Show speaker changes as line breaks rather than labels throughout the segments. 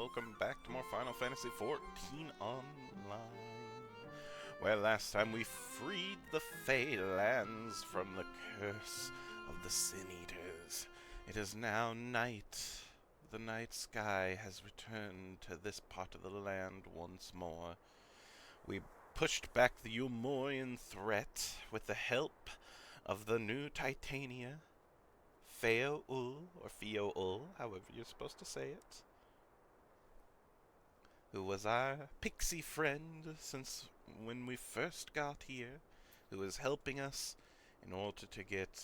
welcome back to more Final Fantasy XIV Online, where last time we freed the Fey Lands from the curse of the Sin Eaters. It is now night. The night sky has returned to this part of the land once more. We pushed back the Umorian threat with the help of the new Titania, Feo-ul, or Feo-ul, however you're supposed to say it, who was our pixie friend since when we first got here, who is helping us in order to get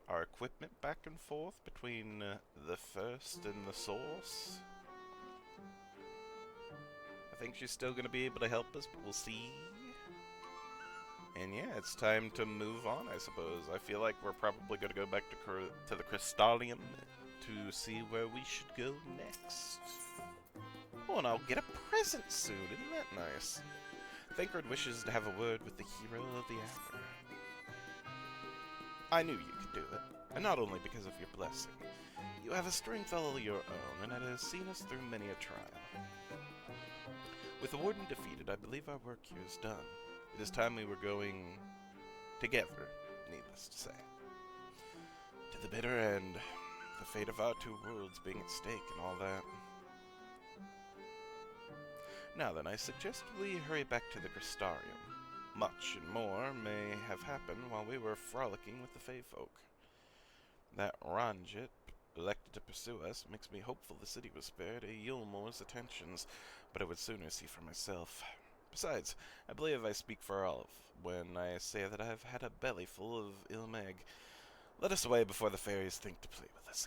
our equipment back and forth between the First and the Source. I think she's still going to be able to help us, but we'll see. And yeah, it's time to move on, I suppose. I feel like we're probably going to go back to the Crystallium to see where we should go next. Oh, and I'll get a present soon, isn't that nice? Thancred wishes to have a word with the hero of the hour. I knew you could do it, and not only because of your blessing. You have a strength all your own, and it has seen us through many a trial. With the Warden defeated, I believe our work here is done. It is time we were going together, needless to say. To the bitter end, the fate of our two worlds being at stake and all that. Now then, I suggest we hurry back to the Crystarium. Much and more may have happened while we were frolicking with the Fey folk. That Ranjit elected to pursue us makes me hopeful the city was spared Eulmore's attentions, but I would sooner see for myself. Besides, I believe I speak for all when I say that I have had a belly full of Ilmeg. Let us away before the fairies think to play with us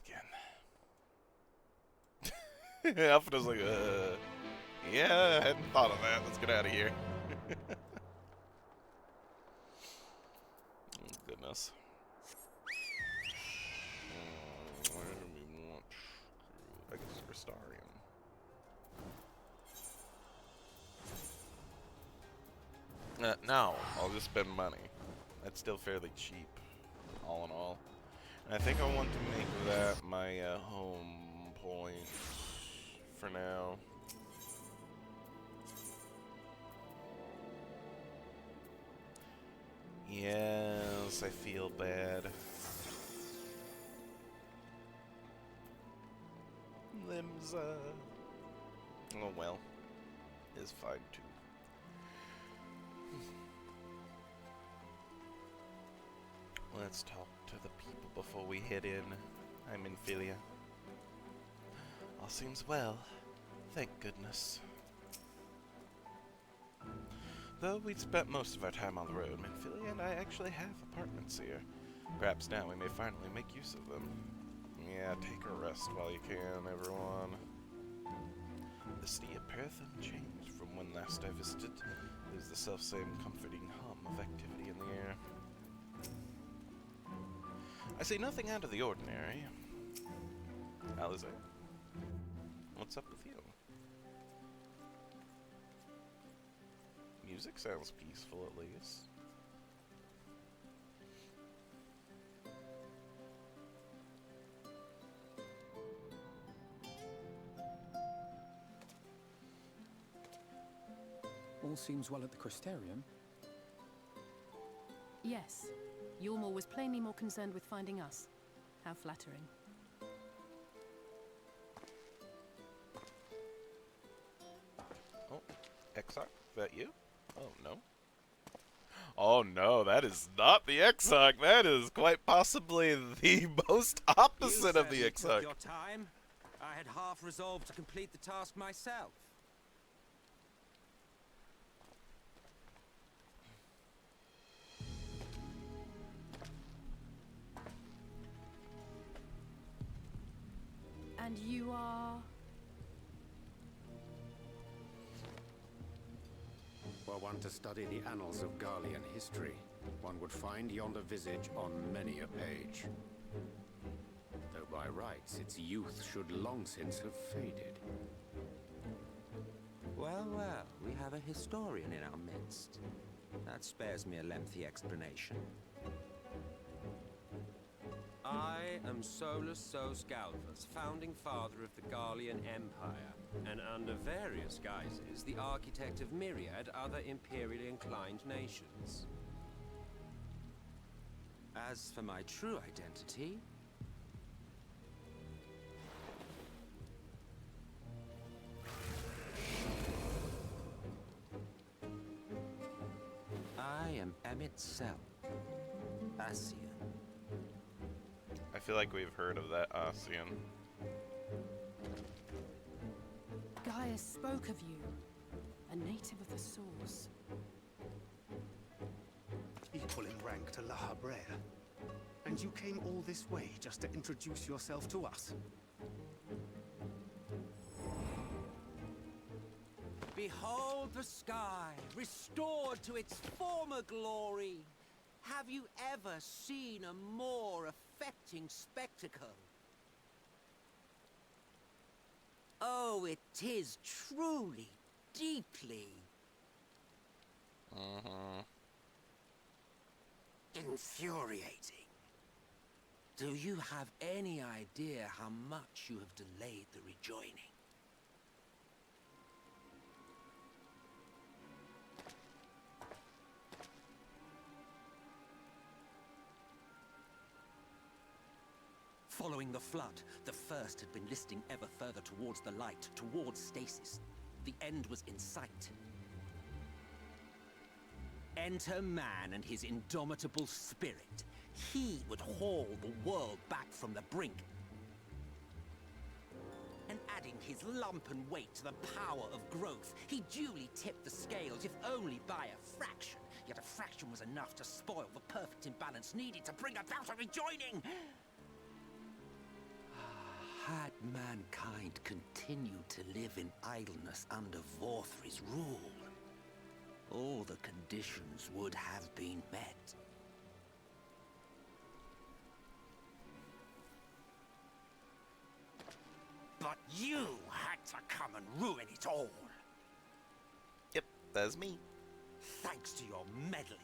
again. Alpha's like, yeah, I hadn't thought of that. Let's get out of here. Oh, goodness. Where do we want? I guess Crystarium. No, I'll just spend money. That's still fairly cheap, all in all. And I think I want to make that my home point for now. Yes, I feel bad. Limsa. Oh well, it's fine too. Let's talk to the people before we head in. I'm in Philia. All seems well, thank goodness. Though we'd spent most of our time on the road, Minfilia and I actually have apartments here. Perhaps now we may finally make use of them. Yeah, take a rest while you can, everyone. The city of Perth unchanged from when last I visited. There's the self-same comforting hum of activity in the air. I see nothing out of the ordinary. Alize, what's up with you? Music sounds peaceful, at least.
All seems well at the Crystarium.
Yes. Eulmore was plainly more concerned with finding us. How flattering.
Oh, XIV, is that you? Oh, no. Oh, no, that is not the XIV. That is quite possibly the most opposite of the
You took
XIV.
your time. I had half resolved to complete the task myself.
And you are...
Were one to study the annals of Garlean history, one would find yonder visage on many a page. Though by rights its youth should long since have faded.
Well, well, we have a historian in our midst. That spares me a lengthy explanation. I am Solus Sos Galvus, founding father of the Garlean Empire, and under various guises, the architect of myriad other imperially inclined nations. As for my true identity, I am itself, Asian.
I feel like we've heard of that Ossian.
Gaius spoke of you, a native of the Source.
Equal in rank to La Habrera. And you came all this way just to introduce yourself to us?
Behold the sky, restored to its former glory. Have you ever seen a more affecting spectacle? Oh, it is truly, deeply infuriating. Do you have any idea how much you have delayed the rejoining? Following the flood, the First had been listing ever further towards the light, towards stasis. The end was in sight. Enter man and his indomitable spirit. He would haul the world back from the brink. And adding his lumpen weight to the power of growth, he duly tipped the scales, if only by a fraction. Yet a fraction was enough to spoil the perfect imbalance needed to bring about a rejoining. Had mankind continued to live in idleness under Vorthri's rule, all the conditions would have been met. But you had to come and ruin it all.
Yep, that's me.
Thanks to your meddling,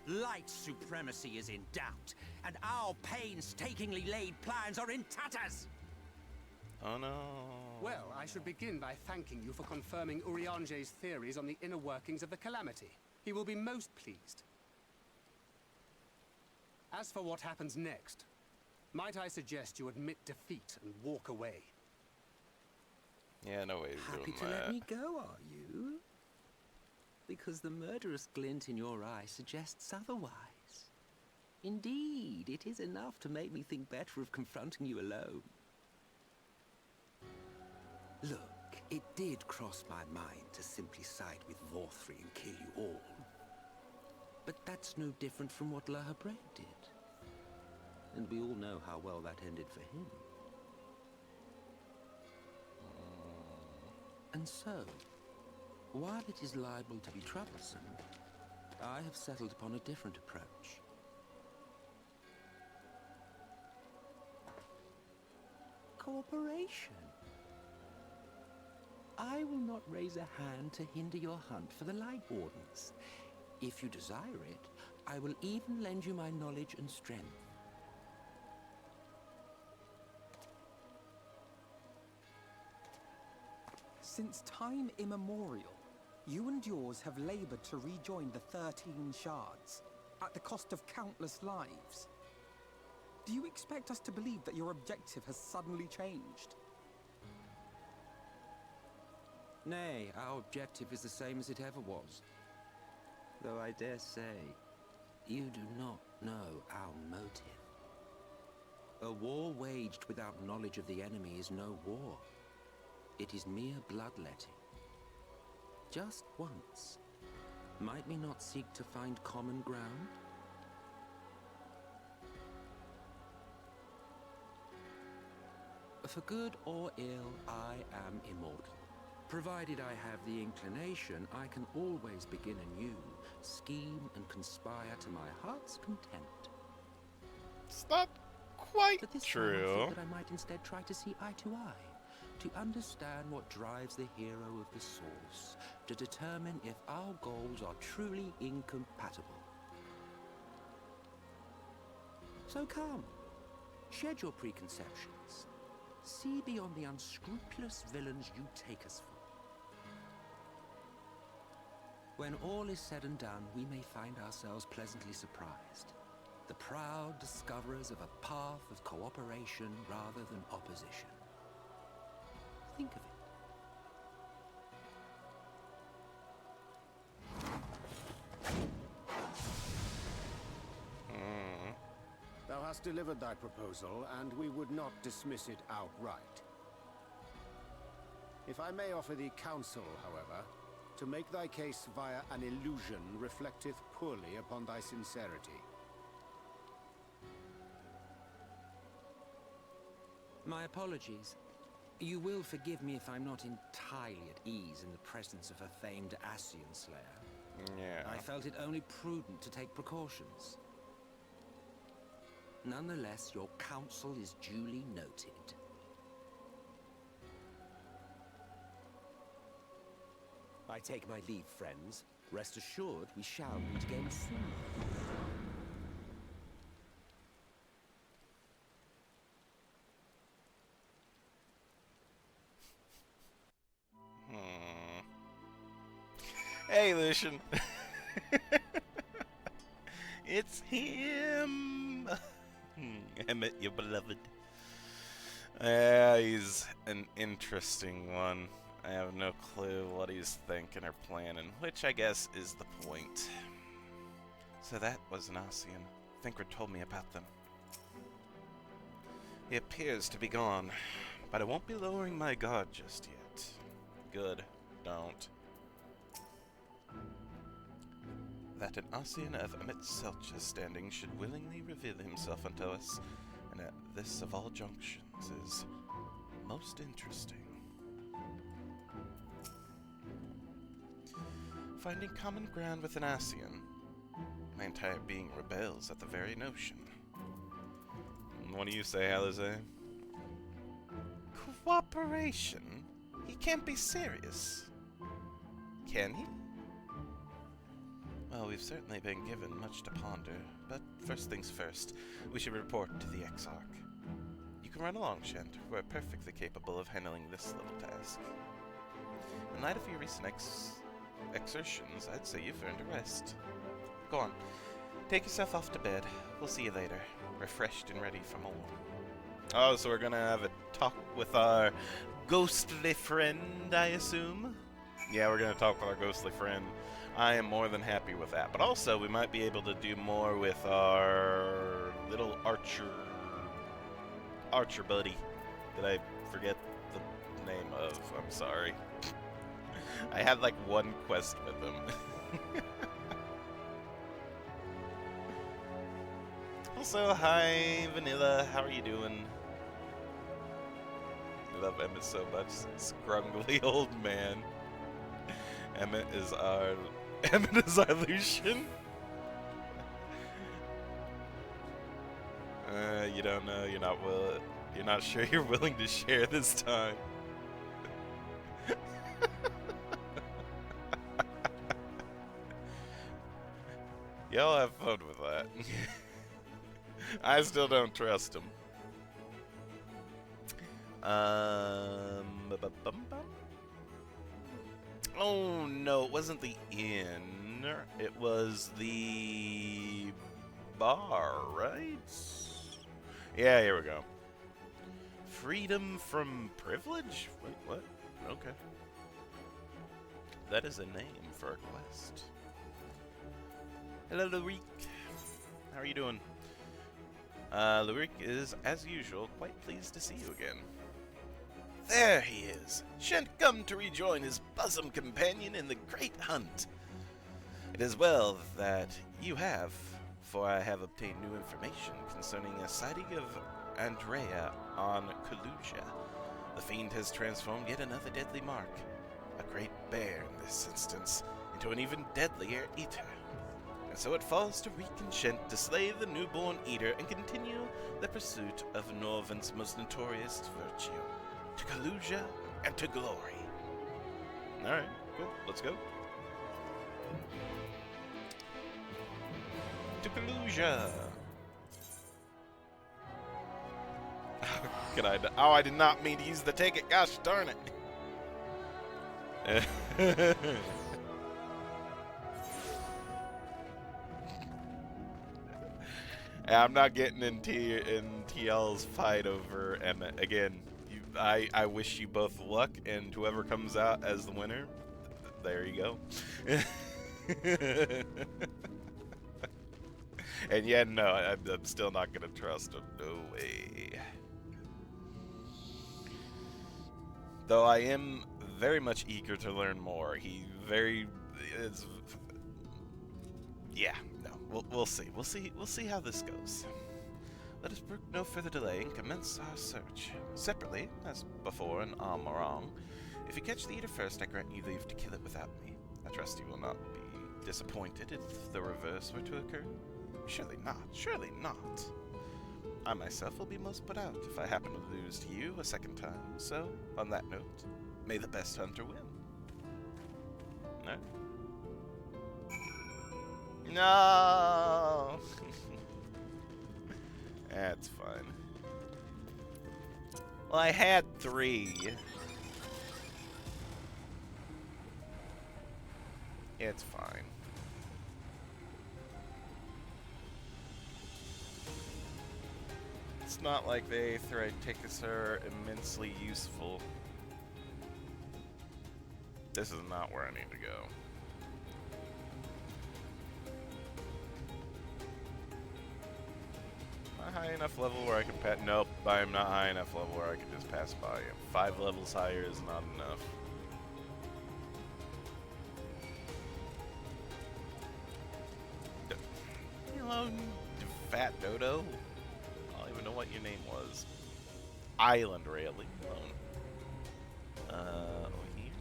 light supremacy is in doubt, and our painstakingly laid plans are in tatters.
Oh no.
Well, I should begin by thanking you for confirming Urianger's theories on the inner workings of the Calamity. He will be most pleased. As for what happens next, might I suggest you admit defeat and walk away?
Yeah, no way he's
Happy
doing
to
that.
let me go, are you? Because the murderous glint in your eye suggests otherwise. Indeed, it is enough to make me think better of confronting you alone. Look, it did cross my mind to simply side with Vorthri and kill you all. But that's no different from what La Habrera did. And we all know how well that ended for him. And so, while it is liable to be troublesome, I have settled upon a different approach. Cooperation. I will not raise a hand to hinder your hunt for the Light Wardens. If you desire it, I will even lend you my knowledge and strength.
Since time immemorial, you and yours have labored to rejoin the 13 shards, at the cost of countless lives. Do you expect us to believe that your objective has suddenly changed?
Nay, our objective is the same as it ever was. Though I dare say, you do not know our motive. A war waged without knowledge of the enemy is no war. It is mere bloodletting. Just once, might we not seek to find common ground? For good or ill, I am immortal. Provided I have the inclination, I can always begin anew, scheme and conspire to my heart's content.
It's not quite
But this time I
true.
thought that I might instead try to see eye to eye, to understand what drives the hero of the Source, to determine if our goals are truly incompatible. So come, Shed your preconceptions. See beyond the unscrupulous villains you take us for. When all is said and done, we may find ourselves pleasantly surprised. The proud discoverers of a path of cooperation rather than opposition. Think of it.
Thou hast delivered thy proposal, and we would not dismiss it outright. If I may offer thee counsel, however, to make thy case via an illusion reflecteth poorly upon thy sincerity.
My apologies. You will forgive me if I'm not entirely at ease in the presence of a famed Ascian Slayer.
Yeah.
I felt it only prudent to take precautions. Nonetheless, your counsel is duly noted. I take my leave, friends. Rest assured, we shall meet again soon.
Hey, Lucian. It's him. Emmett, your beloved. He's an interesting one. I have no clue what he's thinking or planning, which I guess is the point. So that was an Ascian. Thinker told me about them. He appears to be gone, but I won't be lowering my guard just yet. Good. Don't. That an Ascian of Emmett Selch's standing should willingly reveal himself unto us, and at this of all junctions, is most interesting. Finding common ground with an Ascian, my entire being rebels at the very notion. What do you say, Alize? Cooperation? He can't be serious. Can he? Well, we've certainly been given much to ponder, but first things first, we should report to the Exarch. You can run along, Shent. We're perfectly capable of handling this little task. In light of your recent exertions, I'd say you've earned a rest. Go on, take yourself off to bed. We'll see you later, refreshed and ready for more. Oh, so we're gonna have a talk with our ghostly friend, I assume? Yeah, we're gonna talk with our ghostly friend. I am more than happy with that. But also, we might be able to do more with our little archer buddy that I forget the name of. I'm sorry. I had like one quest with him. Also, hi Vanilla, how are you doing? I love Emmett so much. Scrungly old man. Emmett is our Lucian. You don't know. You're not sure you're willing to share this time. Y'all have fun with that. I still don't trust him. Oh no, it wasn't the inn. It was the bar, right? Yeah, here we go. Freedom from privilege? Wait, what? Okay. That is a name for a quest. Hello, Lurik. How are you doing? Lurik is, as usual, quite pleased to see you again. There he is, Shent come to rejoin his bosom companion in the great hunt. It is well that you have, for I have obtained new information concerning a sighting of Andrea on Kaluja. The fiend has transformed yet another deadly mark, a great bear in this instance, into an even deadlier eater. And so it falls to Reek and Shent to slay the newborn eater and continue the pursuit of Norven's most notorious virtue, to Kaluja and to glory. Alright, cool, let's go. To Kaluja! Can I? Oh, I did not mean to use the ticket. Gosh darn it. I'm not getting in TL's fight over, and again, I wish you both luck, and whoever comes out as the winner, there you go. And yeah, no, I'm still not gonna trust him. No way. Though I am very much eager to learn more. Yeah, no, we'll see. We'll see how this goes. Let us brook no further delay and commence our search. Separately, as before in Armorong, if you catch the eater first, I grant you leave to kill it without me. I trust you will not be disappointed if the reverse were to occur. Surely not, surely not. I myself will be most put out if I happen to lose to you a second time. So, on that note, may the best hunter win. No? No! That's fine. Well, I had 3. It's fine. It's not like the Aetheryte tickets are immensely useful. This is not where I need to go. Am I high enough level where I can pass? Nope, I am not high enough level where I can just pass by him. 5 levels higher is not enough. Hello, fat dodo. I don't even know what your name was. Island Rail, leave me alone. Over here.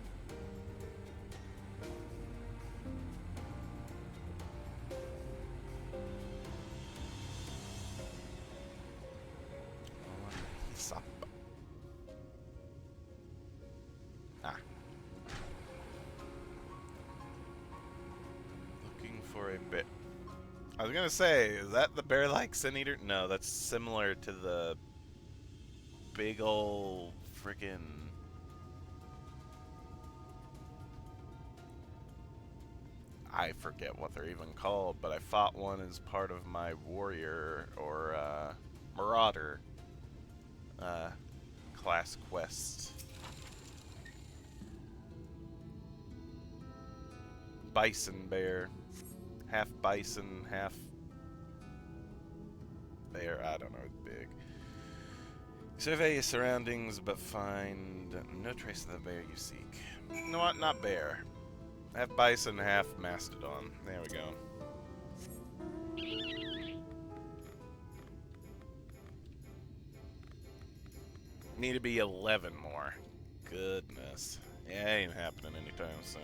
He's up. Ah. Looking for a bit. I was gonna say, is that the bear-like sin eater? No, that's similar to the big ol' frickin' I forget what they're even called, but I fought one as part of my warrior or marauder class quest. Bison bear. Half bison, half bear. I don't know, it's big. Survey your surroundings, but find no trace of the bear you seek. You know what? Not bear. Half bison, half mastodon. There we go. Need to be 11 more. Goodness. Yeah, ain't happening anytime soon.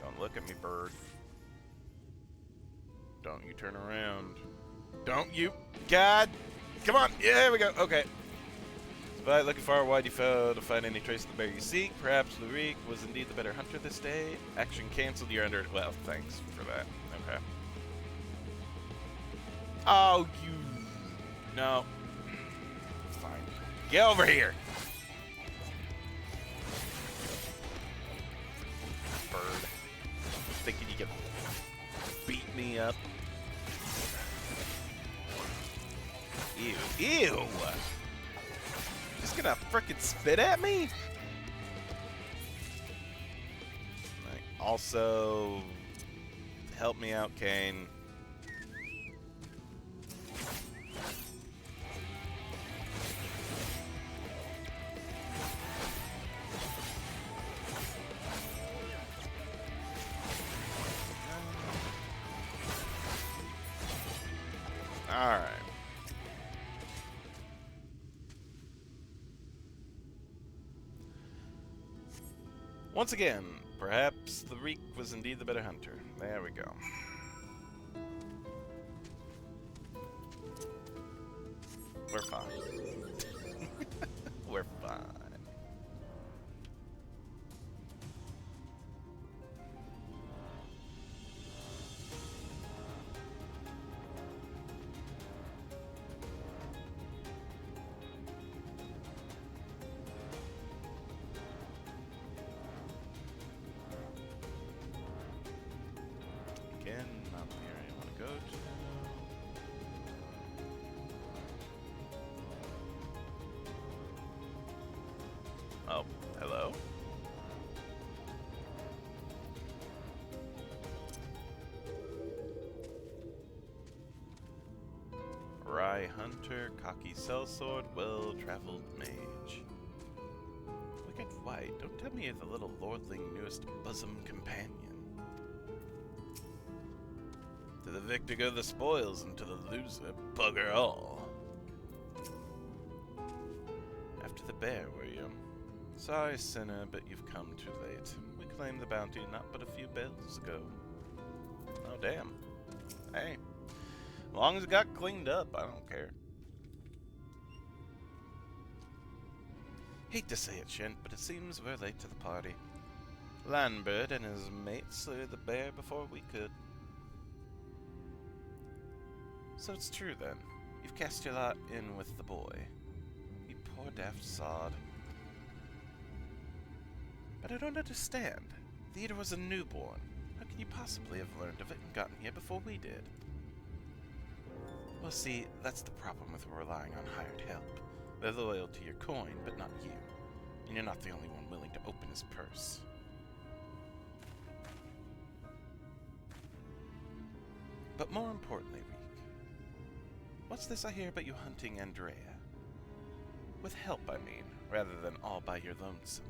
Don't look at me, bird. Don't you turn around. Don't you? God! Come on! Yeah, there we go. Okay. Despite looking far wide, you failed to find any trace of the bear you seek. Perhaps Lurik was indeed the better hunter this day. Action canceled. You're under... Well, thanks for that. Okay. Oh, you... No. Fine. Get over here! Bird. Thinking you can beat me up. Ew. Ew! Just gonna frickin' spit at me? Also, help me out, Kane. Alright. Once again, perhaps the Reek was indeed the better hunter. There we go. We're fine. We're fine. spry hunter, cocky sellsword, well-traveled mage. Wicked white, don't tell me you're the little lordling newest bosom companion. To the victor go the spoils, and to the loser, bugger all. After the bear, were you? Sorry, sinner, but you've come too late. We claimed the bounty not but a few bells ago. Oh, damn. Hey. As long as it got cleaned up, I don't care. Hate to say it, Shint, but it seems we're late to the party. Landbird and his mate slew the bear before we could. So it's true, then. You've cast your lot in with the boy. You poor daft sod. But I don't understand. The eater was a newborn. How can you possibly have learned of it and gotten here before we did? Well, see, that's the problem with relying on hired help. They're loyal to your coin, but not you. And you're not the only one willing to open his purse. But more importantly, Reek, what's this I hear about you hunting Andrea? With help, I mean, rather than all by your lonesome.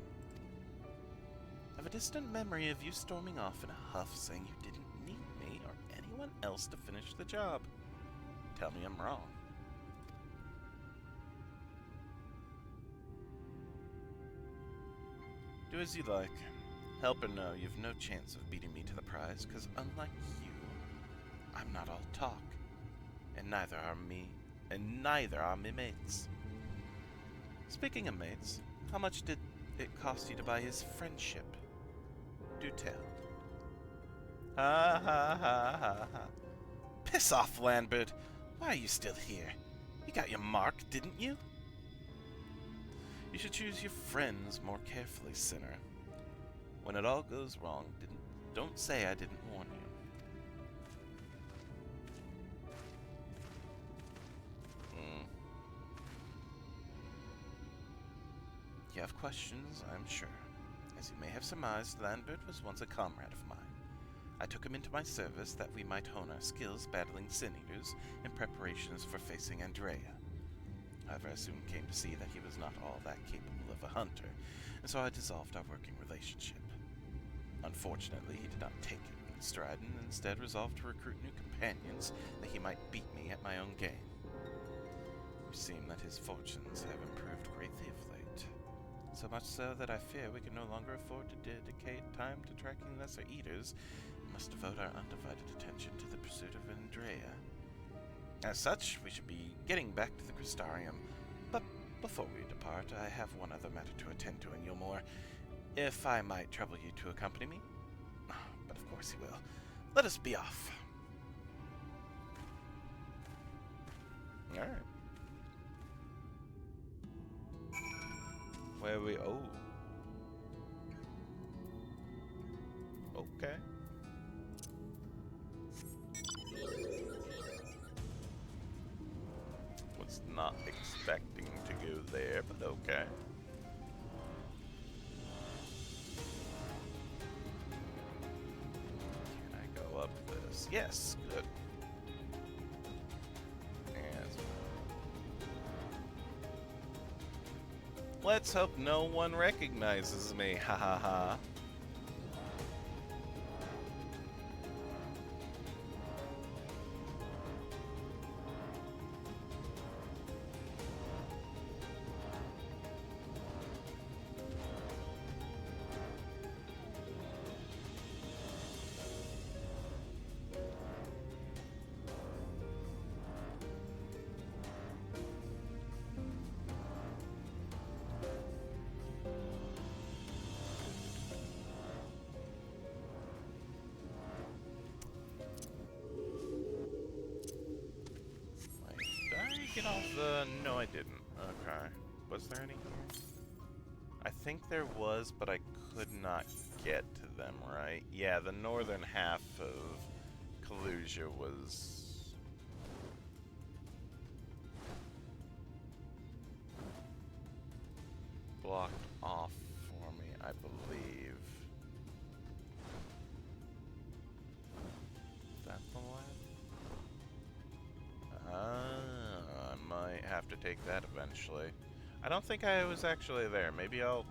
I have a distant memory of you storming off in a huff saying you didn't need me or anyone else to finish the job. Tell me I'm wrong. Do as you like. Help or no, you've no chance of beating me to the prize, because unlike you, I'm not all talk. And neither are me mates. Speaking of mates, how much did it cost you to buy his friendship? Do tell. Ha ha ha ha ha. Piss off, Landbird. Why are you still here? You got your mark, didn't you? You should choose your friends more carefully, sinner. When it all goes wrong, don't say I didn't warn you. You have questions, I'm sure. As you may have surmised, Landbird was once a comrade of mine. I took him into my service that we might hone our skills battling sin-eaters in preparations for facing Andrea. However, I soon came to see that he was not all that capable of a hunter, and so I dissolved our working relationship. Unfortunately, he did not take it in stride and instead resolved to recruit new companions that he might beat me at my own game. It would seem that his fortunes have improved greatly of late. So much so that I fear we can no longer afford to dedicate time to tracking lesser eaters and must devote our undivided attention to the pursuit of Andrea. As such, we should be getting back to the Crystarium, but before we depart, I have one other matter to attend to in Yulmore. If I might trouble you to accompany me? But of course he will. Let us be off. Alright. Where we... Oh. Okay. Was not expecting to go there, but okay. Can I go up this? Yes, good. Yes. Let's hope no one recognizes me, ha ha ha. Get off the... No, I didn't. Okay. Was there any here? I think there was, but I could not get to them, right? Yeah, the northern half of Kalusia was... blocked off for me, I believe. Is that the one? Ah. have to take that eventually. I don't think I was actually there. Maybe I'll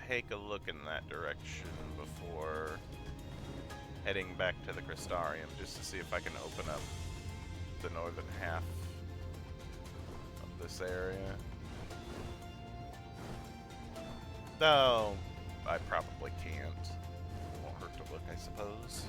take a look in that direction before heading back to the Crystarium, just to see if I can open up the northern half of this area. Though, I probably can't. Won't hurt to look, I suppose.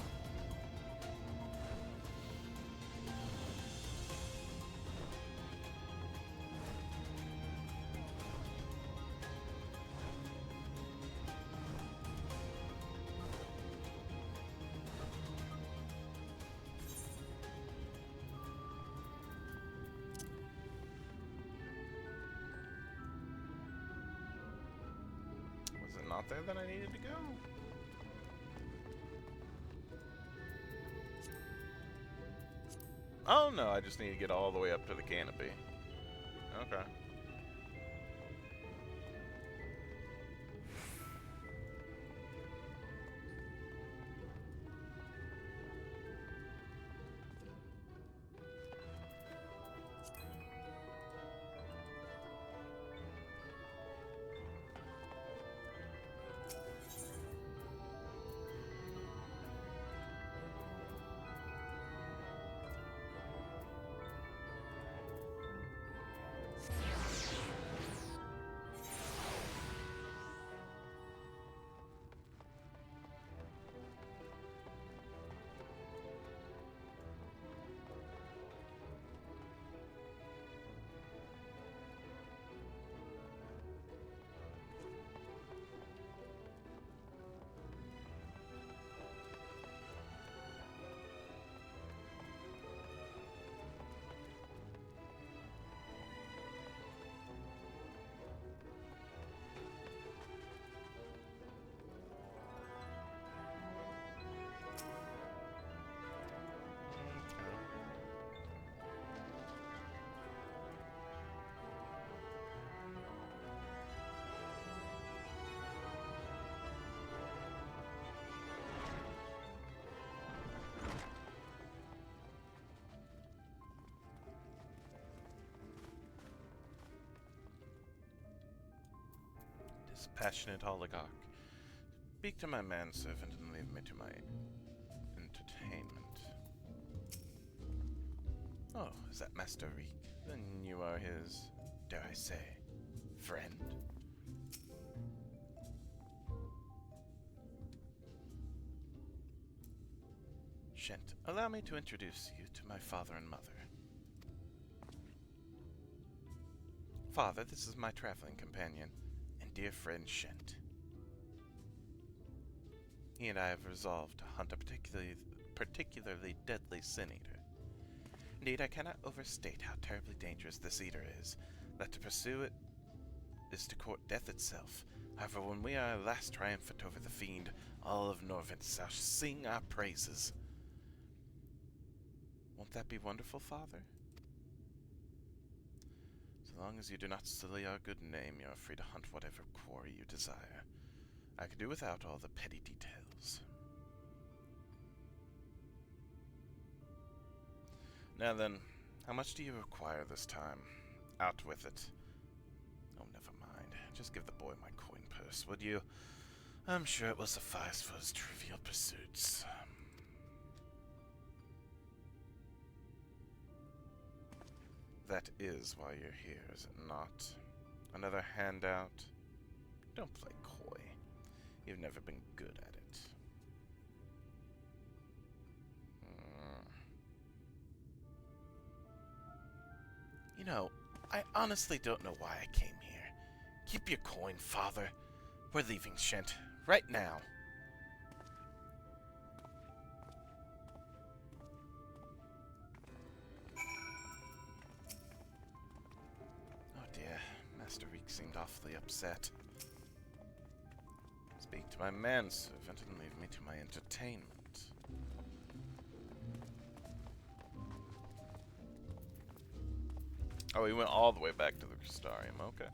Not there that I needed to go. Oh no, I just need to get all the way up to the canopy. Okay. Dispassionate oligarch. Speak to my manservant and leave me to my entertainment. Oh, is that Master Reek? Then you are his, dare I say, friend? Shent, allow me to introduce you to my father and mother. Father, this is my traveling companion, and dear friend Shent. He and I have resolved to hunt a particularly deadly sin eater. Indeed, I cannot overstate how terribly dangerous this eater is, that to pursue it is to court death itself. However, when we are at last triumphant over the fiend, all of Norvent shall sing our praises. Won't that be wonderful, Father? So long as you do not sully our good name, you are free to hunt whatever quarry you desire. I could do without all the petty details. Now then, how much do you require this time? Out with it. Oh, never mind. Just give the boy my coin purse, would you? I'm sure it will suffice for his trivial pursuits. That is why you're here, is it not? Another handout? Don't play coy. You've never been good at it. You know, I honestly don't know why I came here. Keep your coin, Father. We're leaving Shent right now. Oh dear, Master Reek seemed awfully upset. Speak to my manservant and leave me to my entertainment. Oh, he went all the way back to the Crystarium, okay.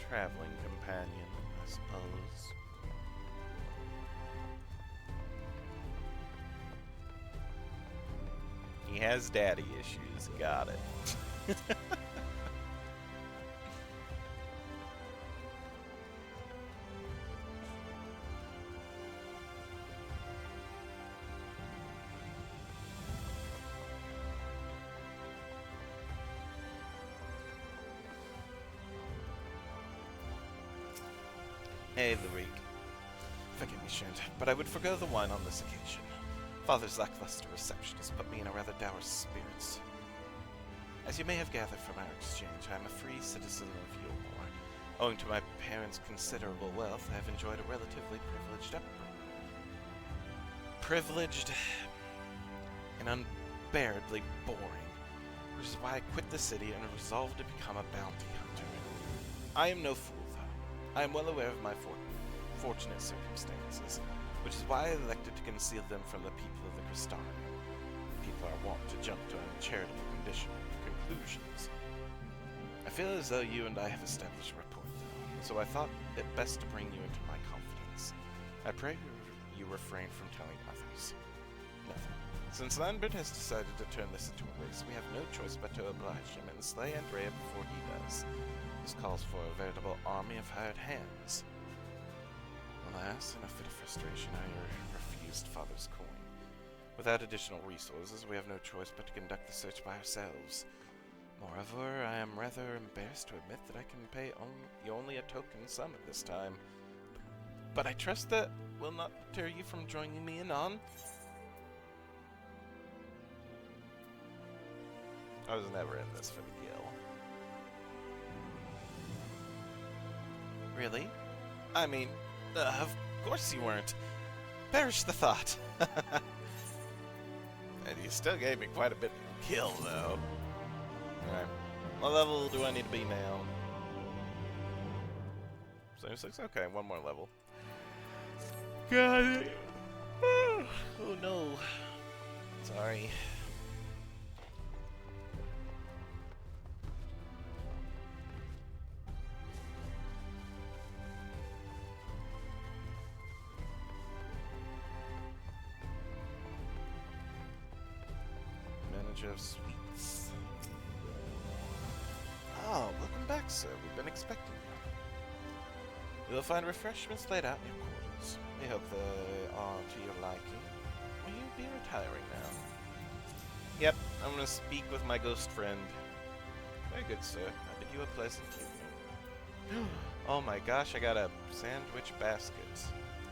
traveling companion, I suppose. He has daddy issues, got it. Hey, Lurik. Forgive me, Shant, but I would forgo the wine on this occasion. Father's lackluster reception has put me in a rather dour spirits. As you may have gathered from our exchange, I am a free citizen of Yulmore. Owing to my parents' considerable wealth, I have enjoyed a relatively privileged upbringing. Privileged and unbearably boring, which is why I quit the city and resolved to become a bounty hunter. I am no fool, though. I am well aware of my fortunate circumstances, which is why I elected to conceal them from the people of the Crystarium. People are wont to jump to uncharitable conclusions. I feel as though you and I have established rapport, though, so I thought it best to bring you into my confidence. I pray you refrain from telling others. Nothing. Since Lambert has decided to turn this into a race, we have no choice but to oblige him and slay Andrea before he does. This calls for a veritable army of hired hands. Alas, in a fit of frustration, I refused Father's coin. Without additional resources, we have no choice but to conduct the search by ourselves. Moreover, I am rather embarrassed to admit that I can pay you only a token sum at this time. But I trust that will not deter you from joining me in on. I was never in this for the gill. Really? I mean, of course you weren't. Perish the thought. And you still gave me quite a bit of kill, though. Alright. What level do I need to be now? 76? Okay, one more level. God. Oh no. Sorry. Of sweets. Oh, welcome back, sir. We've been expecting you. You will find refreshments laid out in your quarters. We hope they are to your liking. Will you be retiring now? Yep, I'm going to speak with my ghost friend. Very good, sir. I bid you a pleasant evening. Oh my gosh, I got a sandwich basket.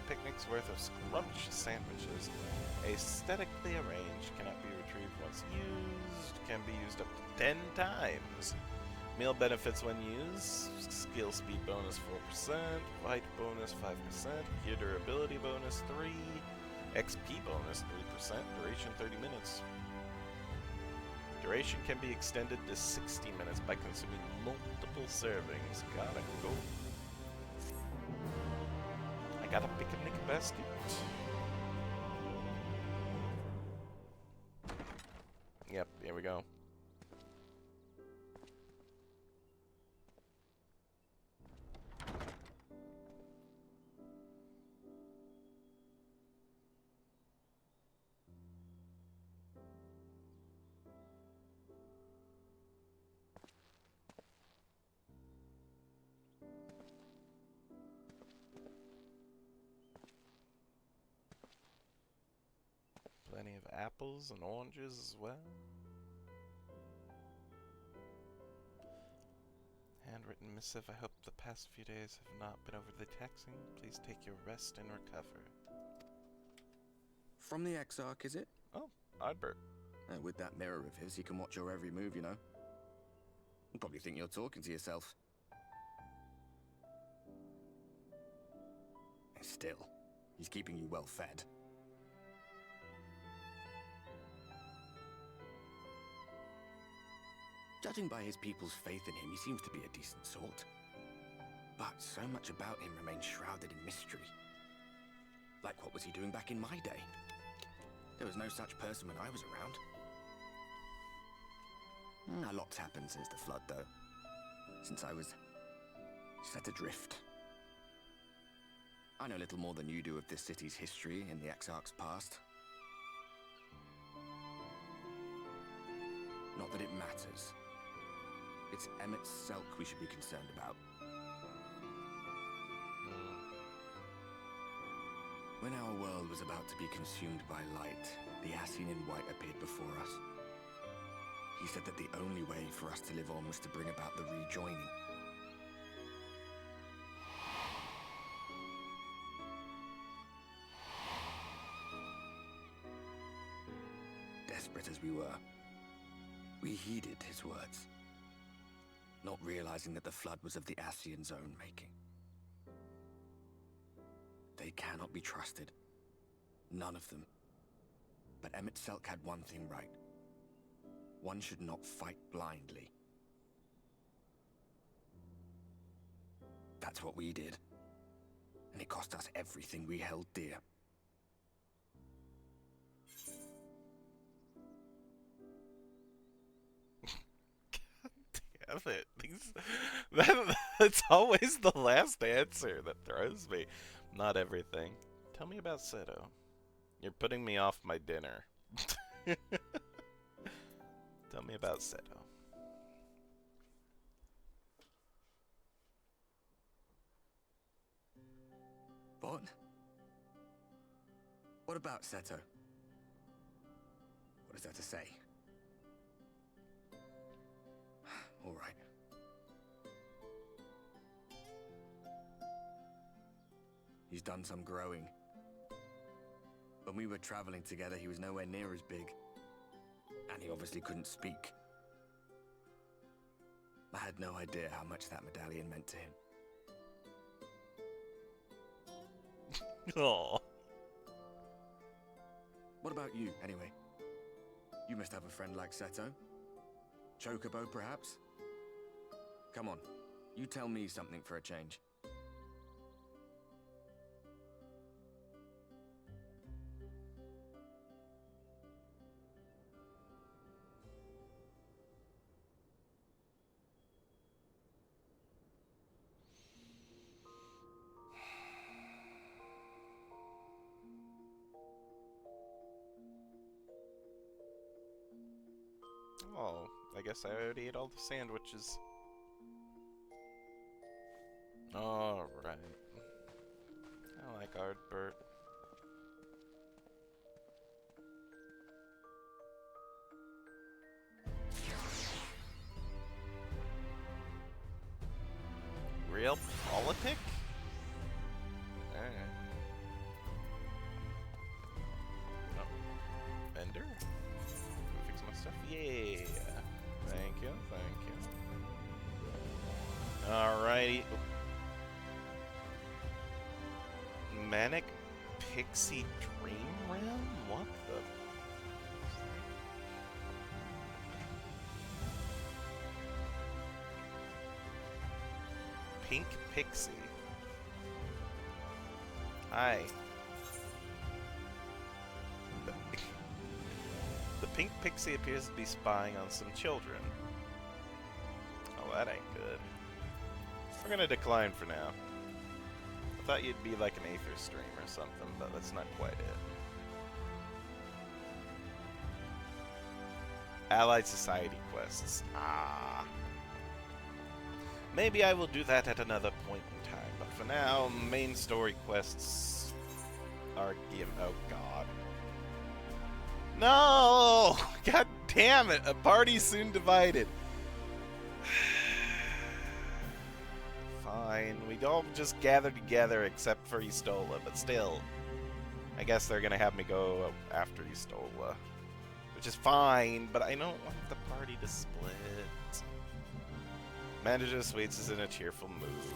Picnic's worth of scrumptious sandwiches. Aesthetically arranged, cannot be retrieved once used, can be used up to 10 times. Meal benefits when used, skill speed bonus 4%, fight bonus 5%, gear durability bonus 3, XP bonus 3%, duration 30 minutes. Duration can be extended to 60 minutes by consuming multiple servings. Gotta go. I got a picnic basket. Yep, here we go. Plenty of apples and oranges as well. Handwritten missive. I hope the past few days have not been overly taxing. Please take your rest and recover.
From the Exarch, is it?
Oh, Albert.
With that mirror of his, he can watch your every move, you know. You probably think you're talking to yourself. Still, he's keeping you well fed. Judging by his people's faith in him, he seems to be a decent sort. But so much about him remains shrouded in mystery. Like, what was he doing back in my day? There was no such person when I was around. A lot's happened since the flood, though. Since I was set adrift. I know little more than you do of this city's history and the Exarch's past. Not that it matters. It's Emmett Selk we should be concerned about. When our world was about to be consumed by light, the Ascian in white appeared before us. He said that the only way for us to live on was to bring about the rejoining. Desperate as we were, we heeded his words, not realizing that the flood was of the Ascian's own making. They cannot be trusted. None of them. But Emmett Selk had one thing right. One should not fight blindly. That's what we did. And it cost us everything we held dear.
Damn it. That's always the last answer that throws me. Not everything. Tell me about Seto. You're putting me off my dinner. Tell me about Seto.
What? What about Seto? What is there to say? All right. He's done some growing. When we were traveling together, he was nowhere near as big. And he obviously couldn't speak. I had no idea how much that medallion meant to him.
Aww.
What about you, anyway? You must have a friend like Seto. Chocobo, perhaps? Come on, you tell me something for a change.
Oh, I guess I already ate all the sandwiches. Alright. I like Ardbert. Real politic? Alright. Oh. Bender? Fix my stuff? Yeah. Thank you, thank you. Alrighty. Manic Pixie Dream Realm? What the? Pink Pixie. Hi. The Pink Pixie appears to be spying on some children. Oh, that ain't good. We're gonna decline for now. I thought you'd be like an Aether stream or something, but that's not quite it. Allied Society quests. Ah. Maybe I will do that at another point in time, but for now, main story quests are given. Oh god. No! God damn it! A party soon divided. Fine, we don't just gather together except for Istola, but still. I guess they're gonna have me go after Istola. Which is fine, but I don't want the party to split. Manager Sweets is in a cheerful mood.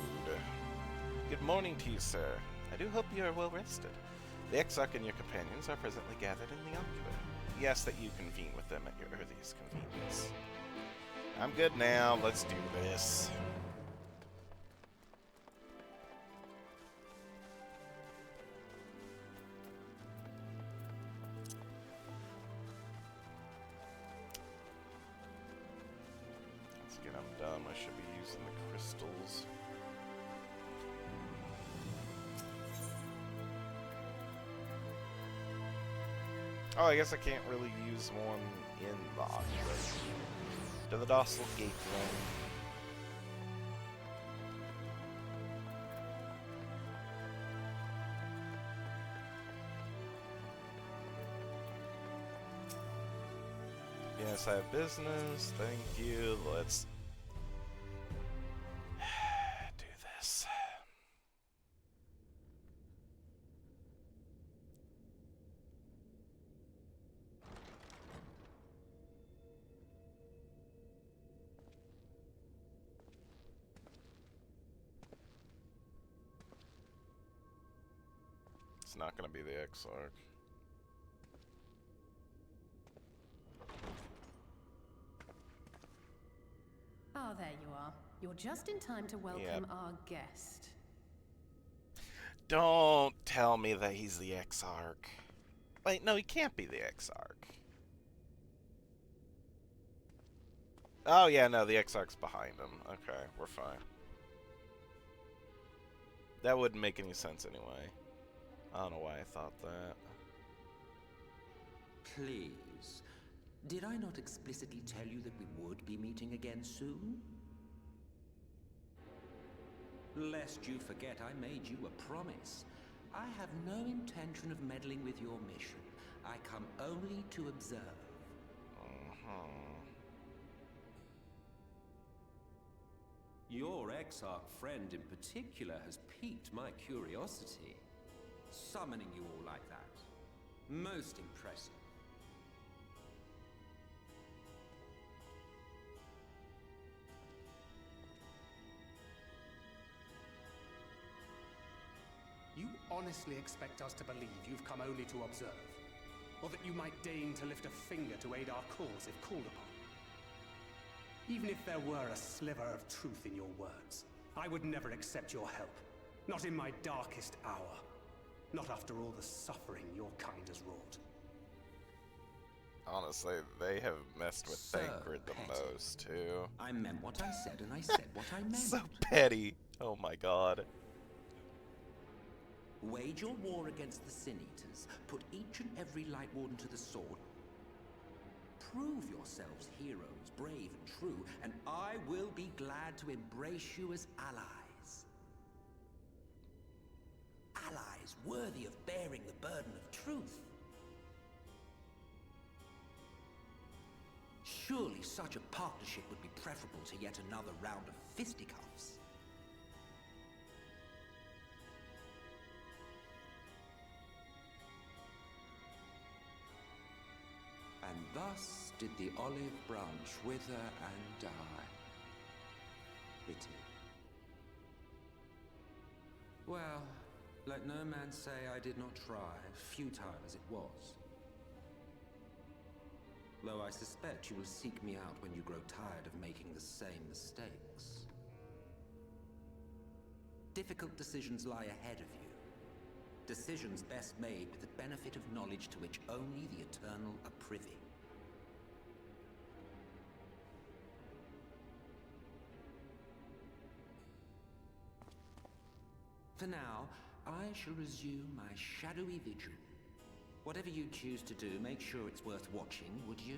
Good morning to you, sir. I do hope you are well rested. The Exarch and your companions are presently gathered in the Ocular. We ask that you convene with them at your earliest convenience. I'm good now. Let's do this. Let's get them done. I should be using the crystals. Oh, I guess I can't really use one in the oculus. To the docile gate then. Yes, I have business. Thank you. Let's do this. It's not going to be the XIV.
Ah, there you are. You're just in time to welcome our guest.
Don't tell me that he's the XIV. Wait, no, he can't be the XIV. Oh, yeah, no, the XIV's behind him. Okay, we're fine. That wouldn't make any sense anyway. I don't know why I thought that.
Please, did I not explicitly tell you that we would be meeting again soon? Lest you forget, I made you a promise. I have no intention of meddling with your mission. I come only to observe. Your XIV friend in particular has piqued my curiosity. Summoning you all like that. Most impressive.
You honestly expect us to believe you've come only to observe? Or that you might deign to lift a finger to aid our cause if called upon? Even if there were a sliver of truth in your words, I would never accept your help. Not in my darkest hour. Not after all the suffering your kind has wrought.
Honestly, they have messed with
So
Thancred the
petty.
most, too.
I meant what I said, and I said what I meant.
So petty. Oh my god.
Wage your war against the Sin Eaters. Put each and every Light Warden to the sword. Prove yourselves heroes, brave and true, and I will be glad to embrace you as allies. Allies worthy of bearing the burden of truth. Surely such a partnership would be preferable to yet another round of fisticuffs. And thus did the olive branch wither and die. Pity. Well, let no man say I did not try, futile as it was. Though I suspect you will seek me out when you grow tired of making the same mistakes. Difficult decisions lie ahead of you. Decisions best made with the benefit of knowledge to which only the eternal are privy. For now, I shall resume my shadowy vigil. Whatever you choose to do, make sure it's worth watching, would you?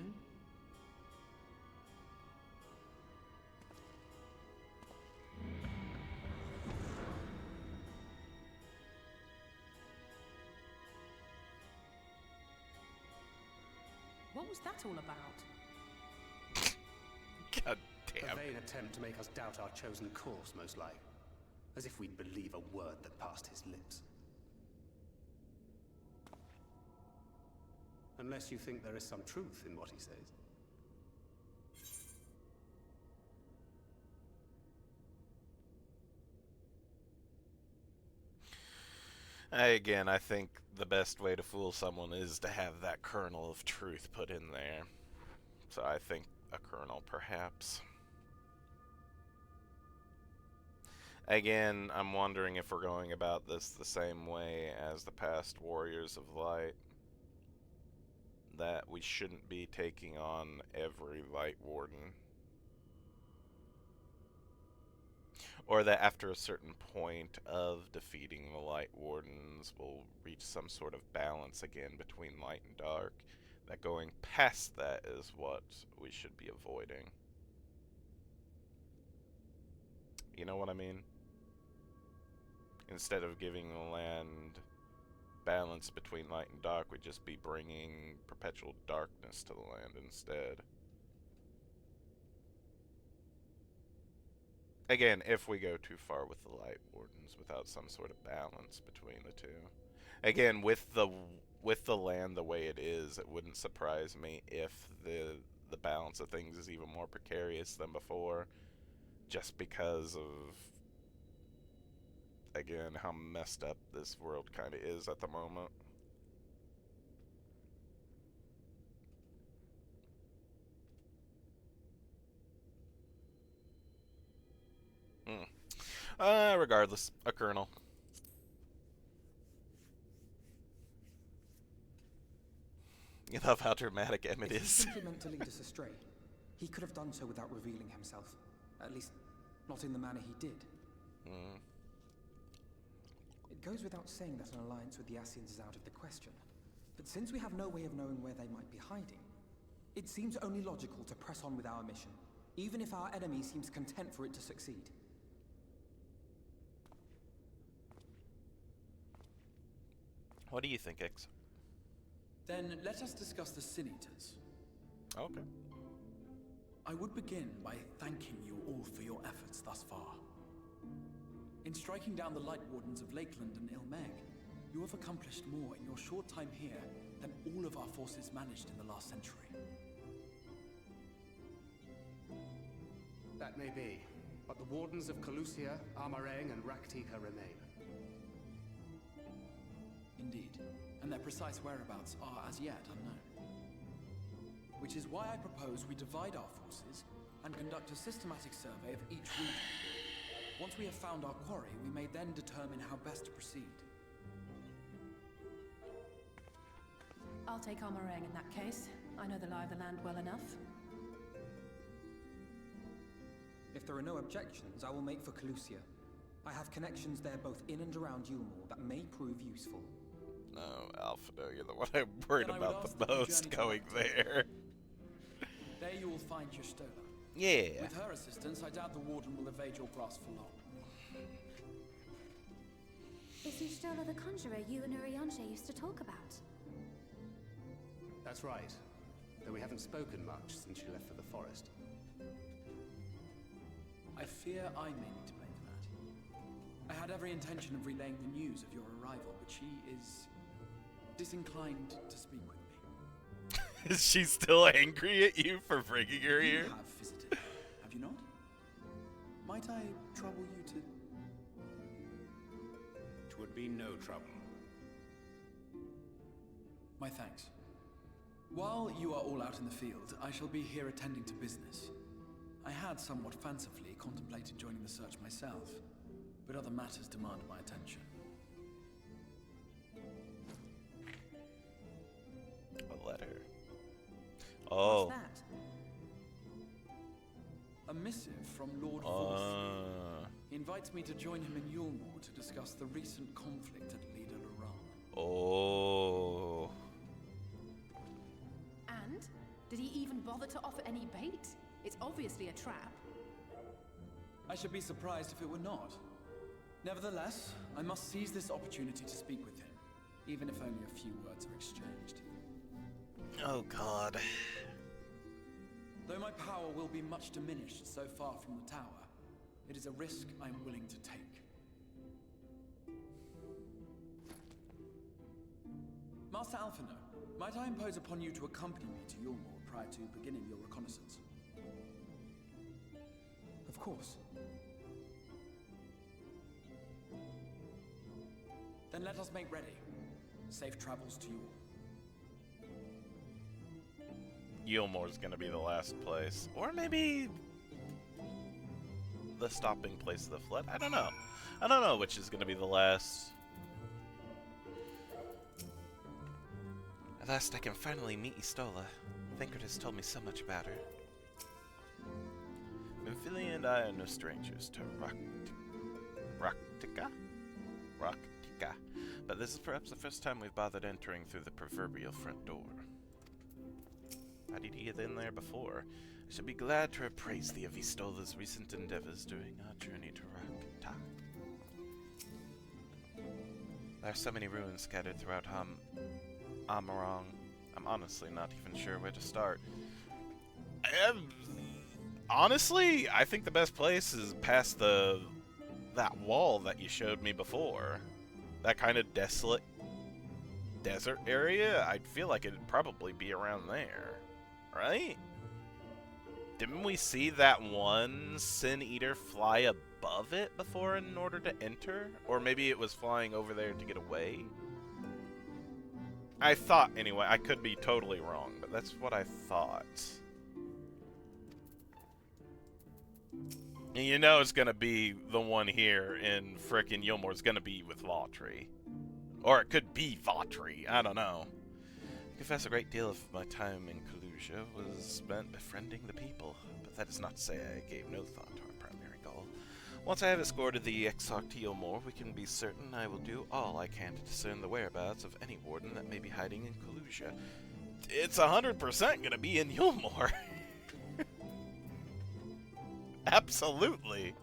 What was that all about?
God
A
damn.
vain attempt to make us doubt our chosen course, most like. As if we'd believe a word that passed his lips. Unless you think there is some truth in what he says.
Again, I think the best way to fool someone is to have that kernel of truth put in there. So I think a kernel, perhaps. Again, I'm wondering if we're going about this the same way as the past Warriors of Light. That we shouldn't be taking on every Light Warden. Or that after a certain point of defeating the Light Wardens, we'll reach some sort of balance again between light and dark. That going past that is what we should be avoiding. You know what I mean? Instead of giving the land balance between light and dark, we'd just be bringing perpetual darkness to the land instead. Again, if we go too far with the Light Wardens without some sort of balance between the two. Again, with the land the way it is, it wouldn't surprise me if the balance of things is even more precarious than before, just because of, again, how messed up this world kind of is at the moment. Regardless, a colonel. You love how dramatic Emmett
If he
is.
simply meant to lead us astray, he could have done so without revealing himself. At least, not in the manner he did. It goes without saying that an alliance with the Ascians is out of the question. But since we have no way of knowing where they might be hiding, it seems only logical to press on with our mission, even if our enemy seems content for it to succeed.
What do you think, X?
Then let us discuss the Sin Eaters.
Okay.
I would begin by thanking you all for your efforts thus far. In striking down the Light Wardens of Lakeland and Ilmeg, you have accomplished more in your short time here than all of our forces managed in the last century.
That may be, but the Wardens of Calusia, Amarang, and Raktika remain.
Indeed, and their precise whereabouts are as yet unknown. Which is why I propose we divide our forces and conduct a systematic survey of each region. Once we have found our quarry, we may then determine how best to proceed.
I'll take Amarang in that case. I know the lie of the land well enough.
If there are no objections, I will make for Calusia. I have connections there both in and around Yulmore that may prove useful.
No, Alpha, you're the one I'm worried
Then I would
about
ask
the
that you
most
journey to
going
Raktika.
there.
There you will find Yustola.
Yeah.
With her assistance, I doubt the Warden will evade your grasp for long.
Is Yustola the conjurer you and Urianger used to talk about?
That's right, though we haven't spoken much since she left for the forest.
I fear I may need to blame for that. I had every intention of relaying the news of your arrival, but she is disinclined to speak with me.
Is she still angry at you for bringing her
You
here?
have visited her, have you not? Might I trouble you to...
It would be no trouble.
My thanks. While you are all out in the field, I shall be here attending to business. I had somewhat fancifully contemplated joining the search myself, but other matters demand my attention.
A letter. Oh.
What's that?
A missive from Lord Vorse.
Uh,
He invites me to join him in Yulmore to discuss the recent conflict at Lida Luran.
oh.
And? Did he even bother to offer any bait? It's obviously a trap.
I should be surprised if it were not. Nevertheless, I must seize this opportunity to speak with him, even if only a few words are exchanged.
Oh, God.
Though my power will be much diminished so far from the tower, it is a risk I am willing to take. Master Alphino, might I impose upon you to accompany me to Yulmore prior to beginning your reconnaissance?
Of course.
Then let us make ready. Safe travels to you all.
Yulmore's gonna be the last place. Or maybe the stopping place of the flood. I don't know. I don't know which is gonna be the last. At last I can finally meet Yustola. Thinkert has told me so much about her. Been Philly and I are no strangers to Raktika? But this is perhaps the first time we've bothered entering through the proverbial front door. How did he get in there before? I should be glad to appraise thee of Istola's recent endeavors during our journey to Rakta. There are so many ruins scattered throughout Amarong. I'm honestly not even sure where to start. Honestly, I think the best place is past that wall that you showed me before. That kind of desolate desert area. I feel like it'd probably be around there, right? Didn't we see that one Sin Eater fly above it before in order to enter? Or maybe it was flying over there to get away? I thought, anyway. I could be totally wrong, but that's what I thought. And you know it's gonna be the one here in frickin' Yulmore. It's gonna be with Vautry. Or it could be Vautry. I don't know. I confess a great deal of my time in Kalusia was spent befriending the people, but that is not to say I gave no thought to our primary goal. Once I have escorted the XIV to Yulmore, we can be certain I will do all I can to discern the whereabouts of any warden that may be hiding in Kalusia. It's 100% gonna be in Yulmore. Absolutely.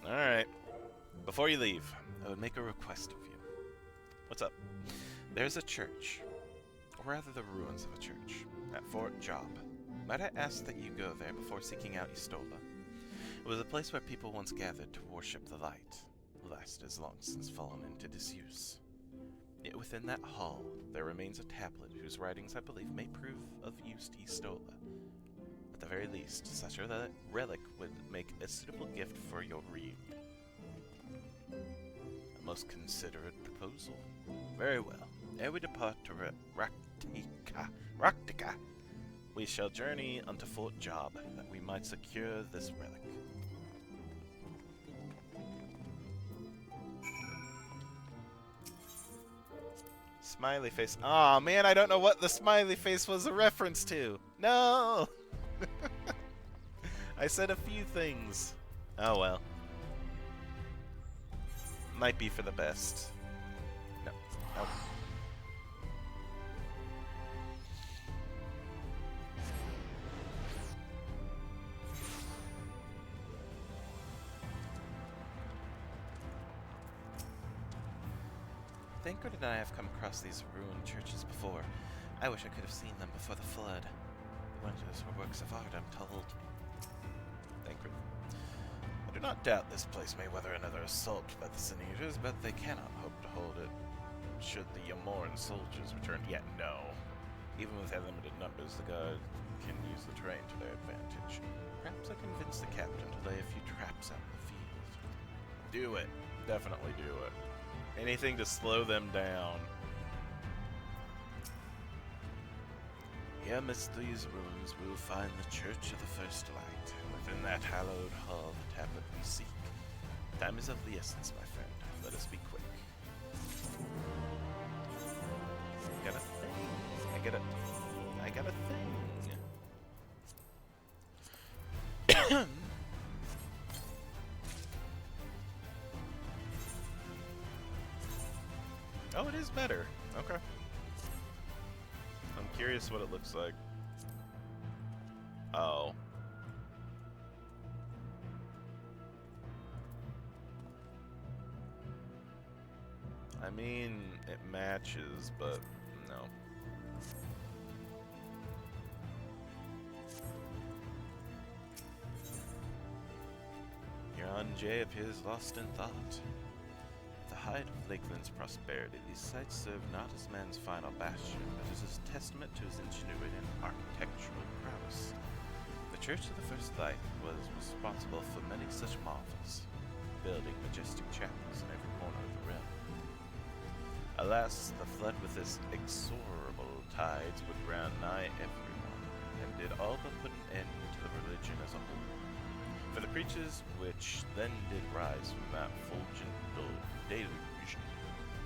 Alright. Before you leave, I would make a request of you. What's up? There's a church, or rather the ruins of a church, at Fort Job. Might I ask that you go there before seeking out Istola? It was a place where people once gathered to worship the light. The last has long since fallen into disuse. Yet within that hall, there remains a tablet whose writings I believe may prove of use to Istola. At the very least, such a relic would make a suitable gift for your reunion. A most considerate proposal. Very well. Ere we depart to Raktika, we shall journey unto Fort Job, that we might secure this relic. Smiley face. Aw, man, I don't know what the smiley face was a reference to. No! I said a few things. Oh well. Might be for the best. No. Nope. Thancred and I have come across these ruined churches before. I wish I could have seen them before the flood. The wonders were works of art, I'm told. Thancred. I do not doubt this place may weather another assault by the Sin Eaters, but they cannot hope to hold it should the Yamoran soldiers return. Yet no. Even with their limited numbers, the guard can use the terrain to their advantage. Perhaps I convince the captain to lay a few traps out in the field. Do it. Definitely do it. Anything to slow them down. Here amidst these ruins we will find the Church of the First Light, and within that hallowed hall the tablet we seek. Time is of the essence, my friend. Let us be quick. I got a thing. I got a thing. Oh, it is better. Okay. I'm curious what it looks like. Oh. I mean, it matches, but no. J appears lost in thought. At the height of Lakeland's prosperity, these sites serve not as man's final bastion, but as a testament to his ingenuity and architectural prowess. The Church of the First Light was responsible for many such marvels, building majestic chapels in every corner of the realm. Alas, the flood with its inexorable tides would drown nigh everyone, and did all but put an end to the religion as a whole. For the creatures which then did rise from that fulgent deluge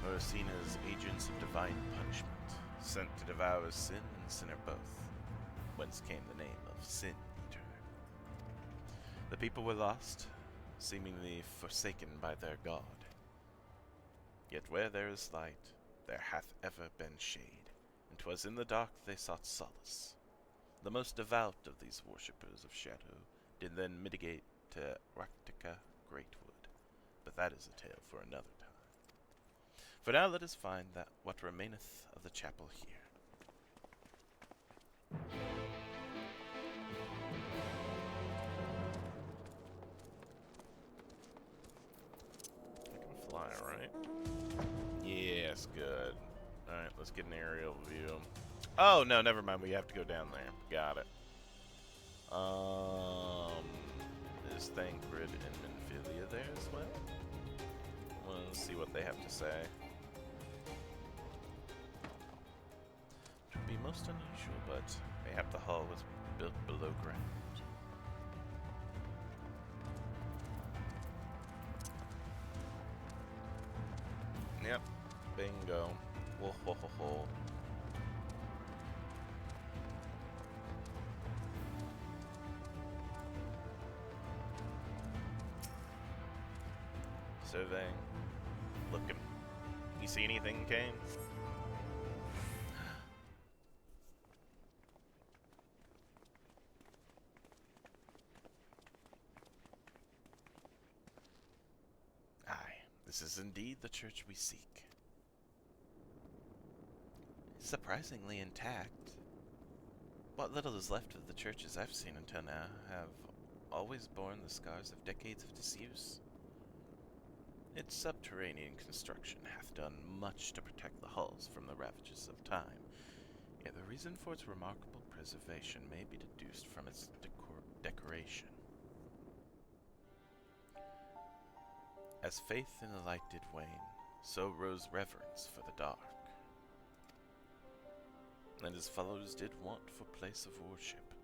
were seen as agents of divine punishment, sent to devour sin and sinner both, whence came the name of Sin Eater. The people were lost, seemingly forsaken by their god. Yet where there is light, there hath ever been shade, and 'twas in the dark they sought solace. The most devout of these worshippers of shadow did then mitigate to Raktika Greatwood, but that is a tale for another time. For now let us find that what remaineth of the chapel here. I can fly, right? Yes, good. Alright, let's get an aerial view. Oh, no, never mind. We have to go down there. Got it. Is Thancred and Minfilia there as well? Well, let's see what they have to say. It would be most unusual, but mayhap the hull was built below ground. Yep. Bingo. Whoa, ho, ho, ho. Surveying. Looking. You see anything, Kane? Aye, this is indeed the church we seek. Surprisingly intact. What little is left of the churches I've seen until now have always borne the scars of decades of disuse. Its subterranean construction hath done much to protect the hulls from the ravages of time, yet the reason for its remarkable preservation may be deduced from its decoration. As faith in the light did wane, so rose reverence for the dark. And as fellows did want for place of worship,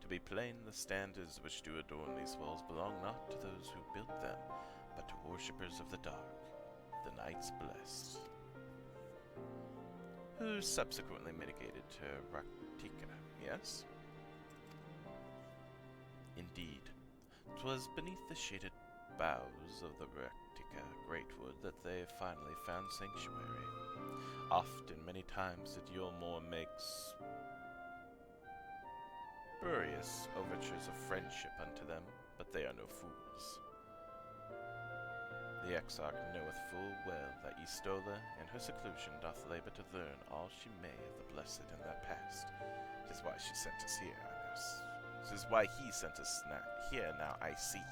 to be plain, the standards which do adorn these walls belong not to those who built them, but to worshippers of the dark, the knights blessed, who subsequently mitigated to Raktika, yes? Indeed, 'twas beneath the shaded boughs of the Raktika Greatwood that they finally found sanctuary. Oft and many times did Yulmore make spurious overtures of friendship unto them, but they are no fools. The exarch knoweth full well that Istola in her seclusion doth labor to learn all she may of the blessed in their past. 'Tis why she sent us here, I know. 'Tis why he sent us here now I see.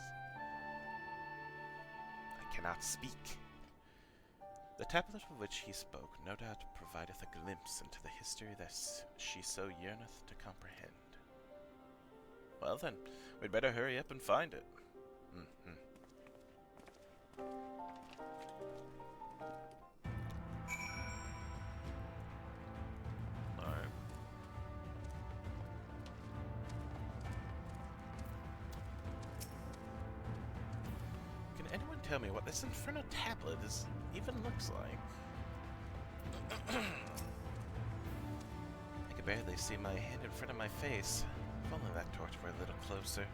I cannot speak. The tablet of which he spoke no doubt provideth a glimpse into the history that she so yearneth to comprehend. Well then, we'd better hurry up and find it. Alright. Can anyone tell me what this infernal tablet even looks like? I can barely see my hand in front of my face. If only that torch were a little closer.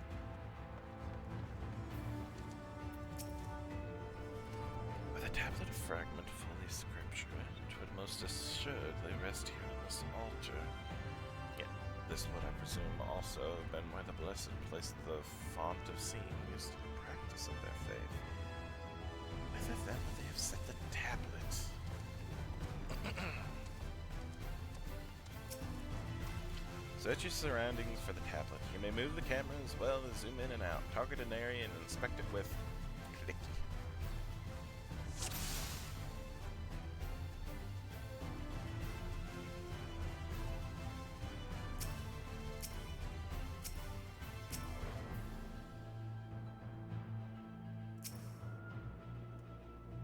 With a tablet of fragment of Holy Scripture, it would most assuredly rest here on this altar. Yet, this would, I presume, also have been where the Blessed placed the font of seeing used in the practice of their faith. Whither then would they have set the tablet? Search your surroundings for the tablet. You may move the camera as well as zoom in and out. Target an area and inspect it with clicky.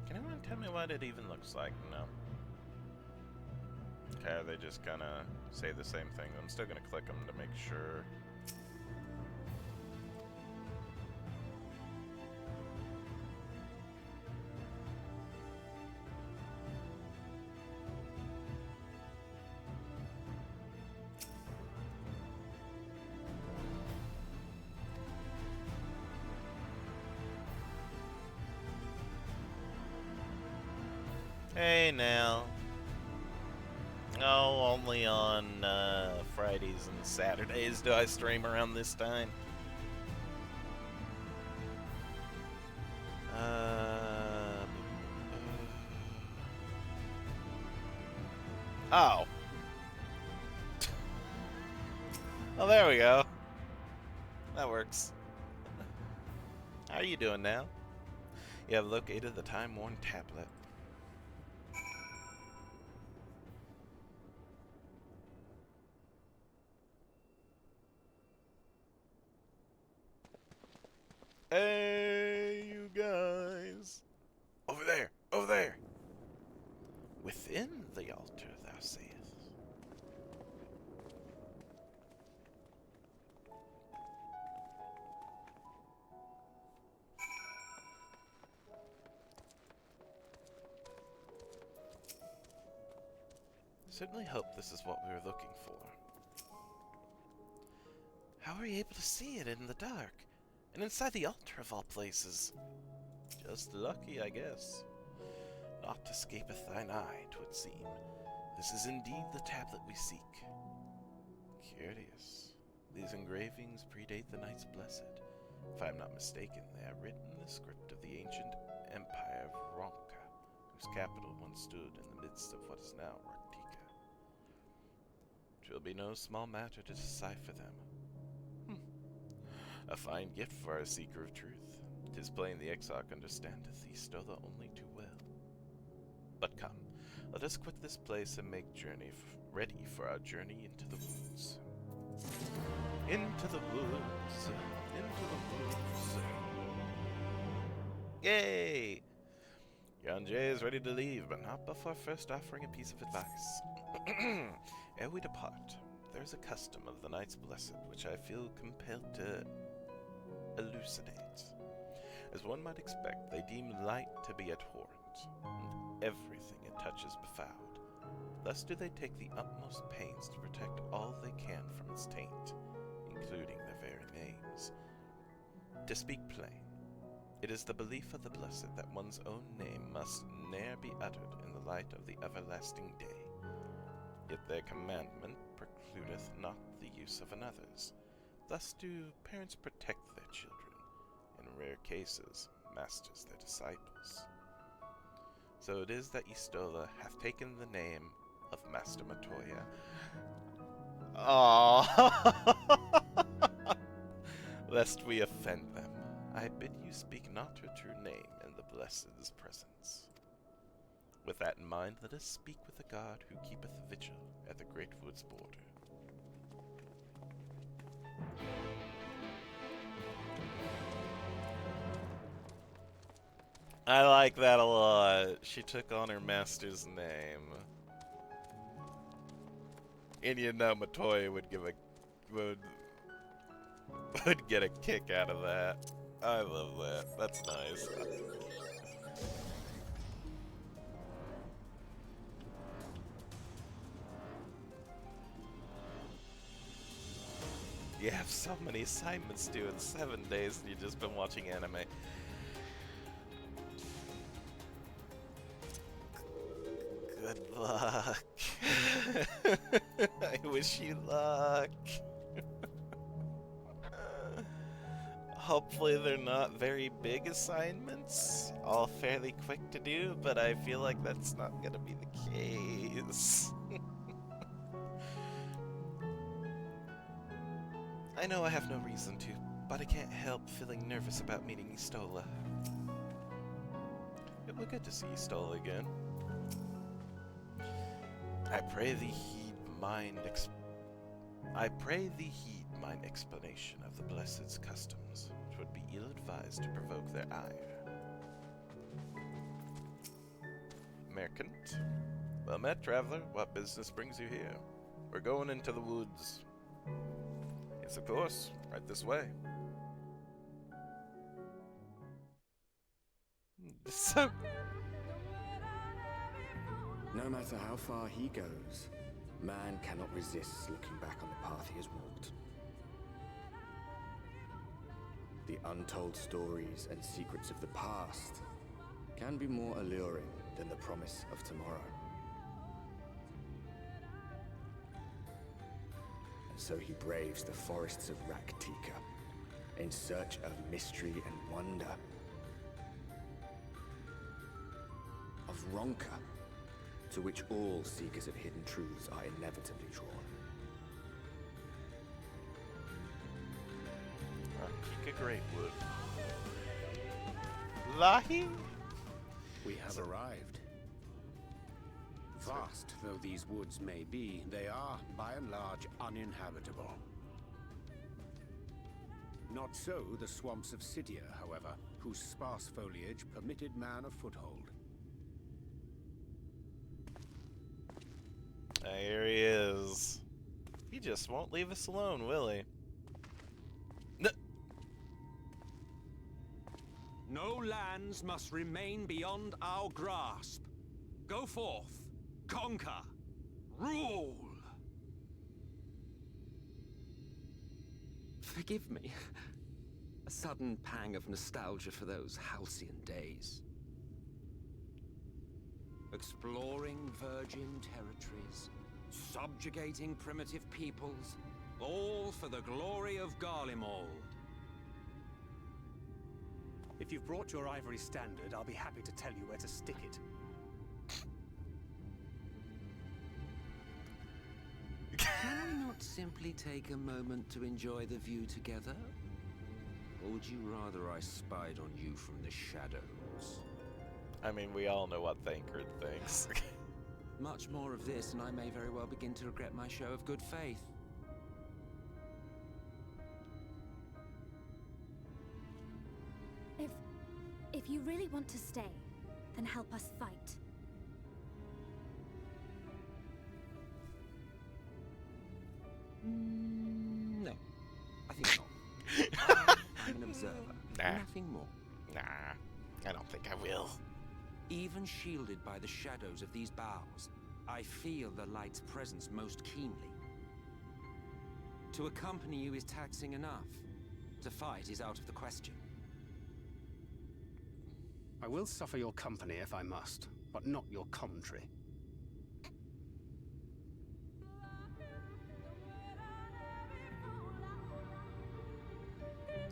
Can anyone tell me what it even looks like? No. Okay, they just kind of say the same thing. I'm still going to click them to make sure. Hey now. Oh, only on Fridays and Saturdays do I stream around this time. Oh. Oh, there we go. That works. How are you doing now? You have located the time-worn tablet. Hey, you guys! Over there! Over there! Within the altar, thou sayest. I certainly hope this is what we were looking for. How were you able to see it in the dark? And inside the altar of all places? Just lucky, I guess. Naught escapeth thine eye, 'twould seem. This is indeed the tablet we seek. Curious. These engravings predate the Knights Blessed. If I am not mistaken, they are written in the script of the ancient empire of Ronka, whose capital once stood in the midst of what is now Raktika. 'Twill be no small matter to decipher them. A fine gift for our seeker of truth. 'Tis plain the exarch understandeth Istola only too well. But come, let us quit this place and make ready for our journey into the woods. Into the woods, into the woods. Yay! Yonjay is ready to leave, but not before first offering a piece of advice. Ere we depart, there is a custom of the Knights Blessed which I feel compelled to elucidate. As one might expect, they deem light to be abhorrent, and everything it touches befouled. Thus do they take the utmost pains to protect all they can from its taint, including their very names. To speak plain, it is the belief of the Blessed that one's own name must ne'er be uttered in the light of the everlasting day. Yet their commandment precludeth not the use of another's. Thus do parents protect their children, in rare cases, masters their disciples. So it is that Istola hath taken the name of Master Matoya. Lest we offend them, I bid you speak not her true name in the Blessed's presence. With that in mind, let us speak with the guard who keepeth vigil at the great wood's border. I like that a lot. She took on her master's name. And you know Matoya would would get a kick out of that. I love that. That's nice. You have so many assignments due in 7 days and you've just been watching anime. Good luck. I wish you luck. Hopefully they're not very big assignments, all fairly quick to do, but I feel like that's not gonna be the case. I know I have no reason to, but I can't help feeling nervous about meeting Istola. It will good to see Istola again. I pray thee heed mine explanation of the Blessed's customs, which would be ill-advised to provoke their ire. Merchant? Well met, traveler. What business brings you here? We're going into the woods. Yes, of course. Right this way. So...
No matter how far he goes, man cannot resist looking back on the path he has walked. The untold stories and secrets of the past can be more alluring than the promise of tomorrow. And so he braves the forests of Raktika in search of mystery and wonder. Of Ronka, to which all seekers of hidden truths are inevitably drawn.
Raktika Greatwood. Lahi?
We have arrived. Vast though these woods may be, they are, by and large, uninhabitable. Not so the swamps of Cydia, however, whose sparse foliage permitted man a foothold.
There he is. He just won't leave us alone, will he?
No lands must remain beyond our grasp. Go forth, conquer, rule! Forgive me. A sudden pang of nostalgia for those halcyon days. Exploring virgin territories, subjugating primitive peoples, all for the glory of Garlemald.
If you've brought your ivory standard, I'll be happy to tell you where to stick it.
Can we not simply take a moment to enjoy the view together? Or would you rather I spied on you from the shadows?
I mean, we all know what Thancred thinks.
Much more of this, and I may very well begin to regret my show of good faith.
If you really want to stay, then help us fight.
No, I think not. I'm an observer,
Nah.
nothing more.
Nah, I don't think I will.
Even shielded by the shadows of these boughs, I feel the light's presence most keenly. To accompany you is taxing enough. To fight is out of the question.
I will suffer your company if I must, but not your commentary.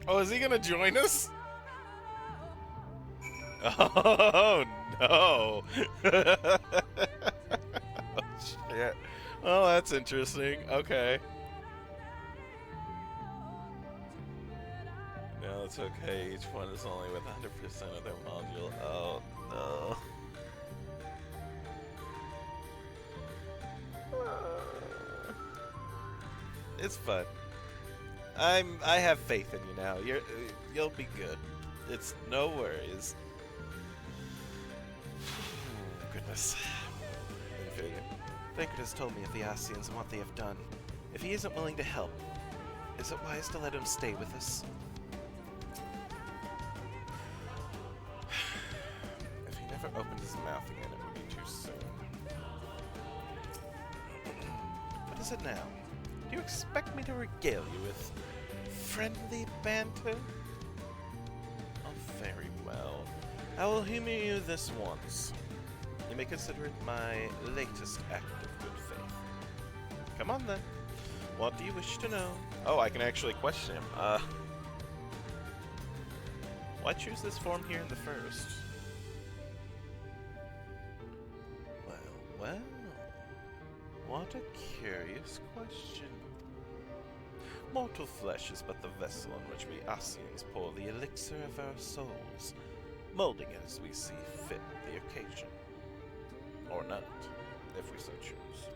Oh, is he gonna join us? Oh, no. Oh, shit. Oh, that's interesting. Okay. No, it's okay. Each one is only with 100% of their module. Oh, no. It's fun. I have faith in you now. You'll be good. It's no worries. Goodness. I feel you. Thancred has told me of the Ascians and what they have done. If he isn't willing to help, is it wise to let him stay with us? If he never opened his mouth again, it would be too soon. What is it now? Do you expect me to regale you with friendly banter? Oh, very well. I will humor you this once. You may consider it my latest act of good faith. Come on then. What do you wish to know? Oh, I can actually question him. Why choose this form here in the first? Well. What a curious question. Mortal flesh is but the vessel in which we Ascians pour the elixir of our souls, molding it as we see fit the occasion. Or not, if we so choose.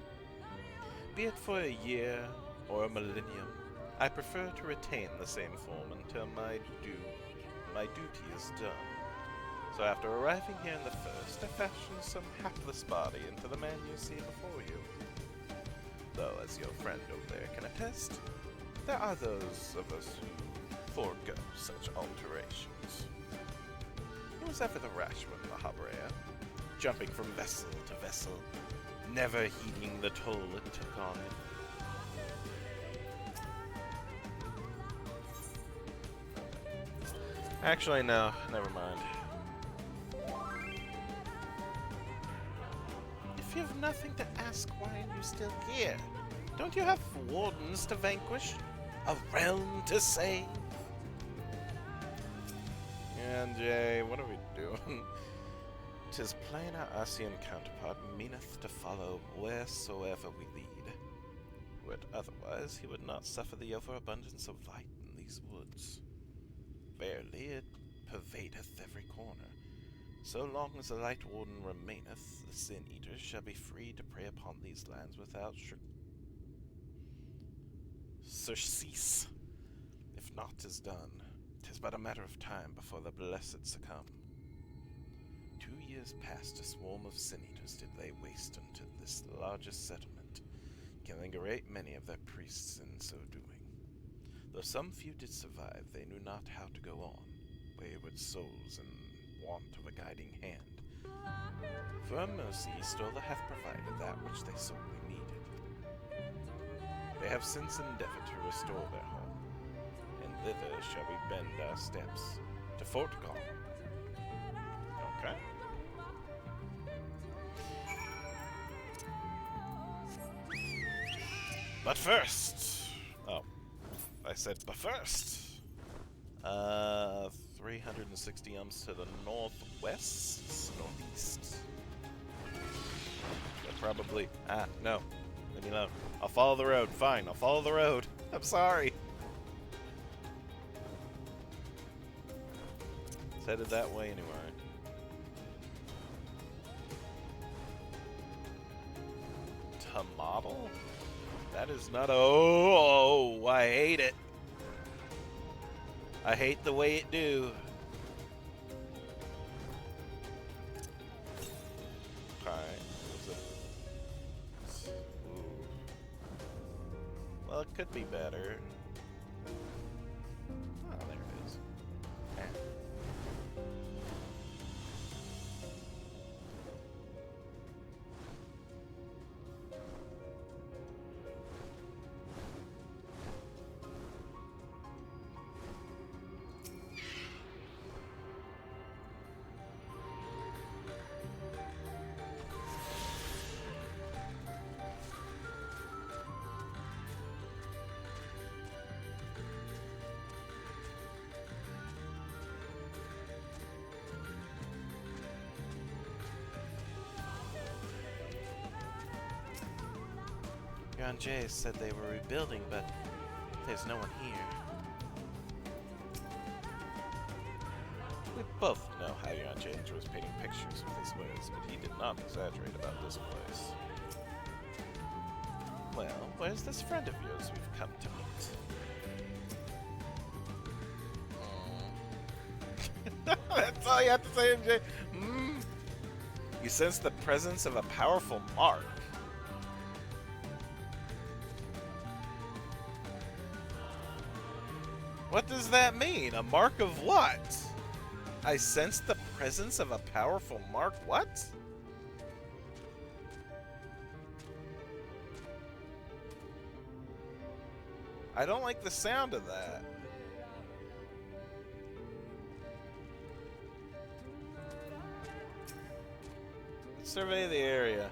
Be it for a year or a millennium, I prefer to retain the same form until my duty is done. So after arriving here in the first, I fashioned some hapless body into the man you see before you. Though, as your friend over there can attest, there are those of us who forego such alterations. Who was ever the rash one, Mahabrea? Jumping from vessel to vessel, never heeding the toll it took on him. Actually, no, never mind. you have nothing to ask, why are you still here? Don't you have wardens to vanquish? A realm to save? And Jay, what are we doing? 'Tis plain our Asian counterpart meaneth to follow wheresoever we lead. Were it otherwise, he would not suffer the overabundance of light in these woods. Verily, it pervadeth every corner. So long as the Light Warden remaineth, the Sin Eaters shall be free to prey upon these lands without surcease. If naught is done, 'tis but a matter of time before the blessed succumb. 2 years past, a swarm of Sin Eaters did lay waste unto this largest settlement, killing a great many of their priests in so doing. Though some few did survive, they knew not how to go on, wayward souls in want of a guiding hand. Firm mercy still hath provided that which they sorely needed. They have since endeavored to restore their home, and thither shall we bend our steps, to Fort Gall. Okay. But first, I said but first. 360 to the northwest, northeast. They're probably, no, leave me alone. I'll follow the road, fine, I'll follow the road. I'm sorry. It's headed that way anyway. Model? That is not oh, I hate it. I hate the way it do. Alright, well, it could be better. Oh, there it is. Jay said they were rebuilding, but there's no one here. We both know how Jay enjoys painting pictures with his words, but he did not exaggerate about this place. Well, where's this friend of yours we've come to meet? That's all you have to say, MJ. You sense the presence of a powerful mark. What does that mean? A mark of what? I sense the presence of a powerful mark. What? I don't like the sound of that. Let's survey the area.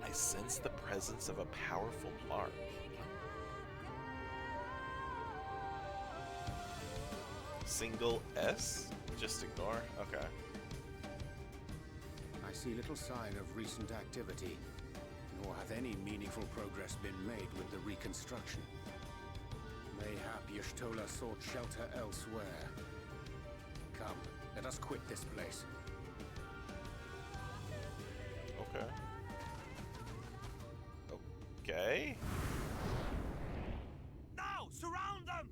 I sense the presence of a powerful mark. Single S? Just ignore? Okay.
I see little sign of recent activity, nor hath any meaningful progress been made with the reconstruction. Mayhap Y'shtola sought shelter elsewhere. Come, let us quit this place.
Okay. Okay.
Now, surround them!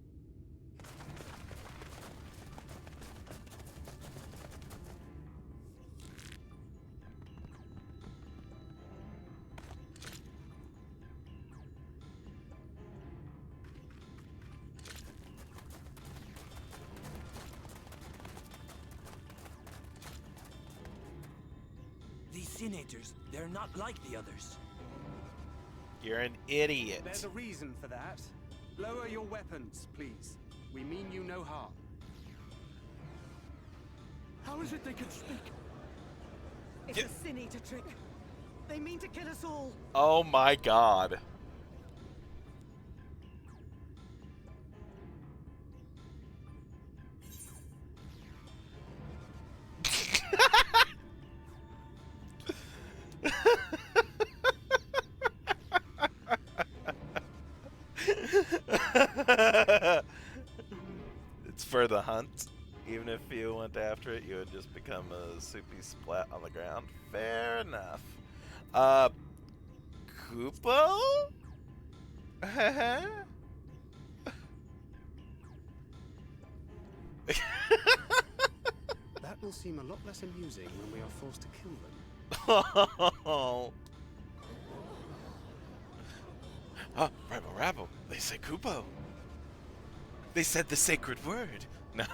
These senators, they're not like the others.
You're an idiot.
There's a reason for that. Lower your weapons, please. We mean you no harm.
How is it they can speak?
It's a Sin Eater trick. They mean to kill us all.
Oh my god. It's for the hunt. Even if you went after it, you would just become a soupy splat on the ground. Fair enough. Kupo?
That will seem a lot less amusing when we are forced to kill them.
Oh. Ah, Rabble Rabble. They say Kupo. They said the sacred word. No.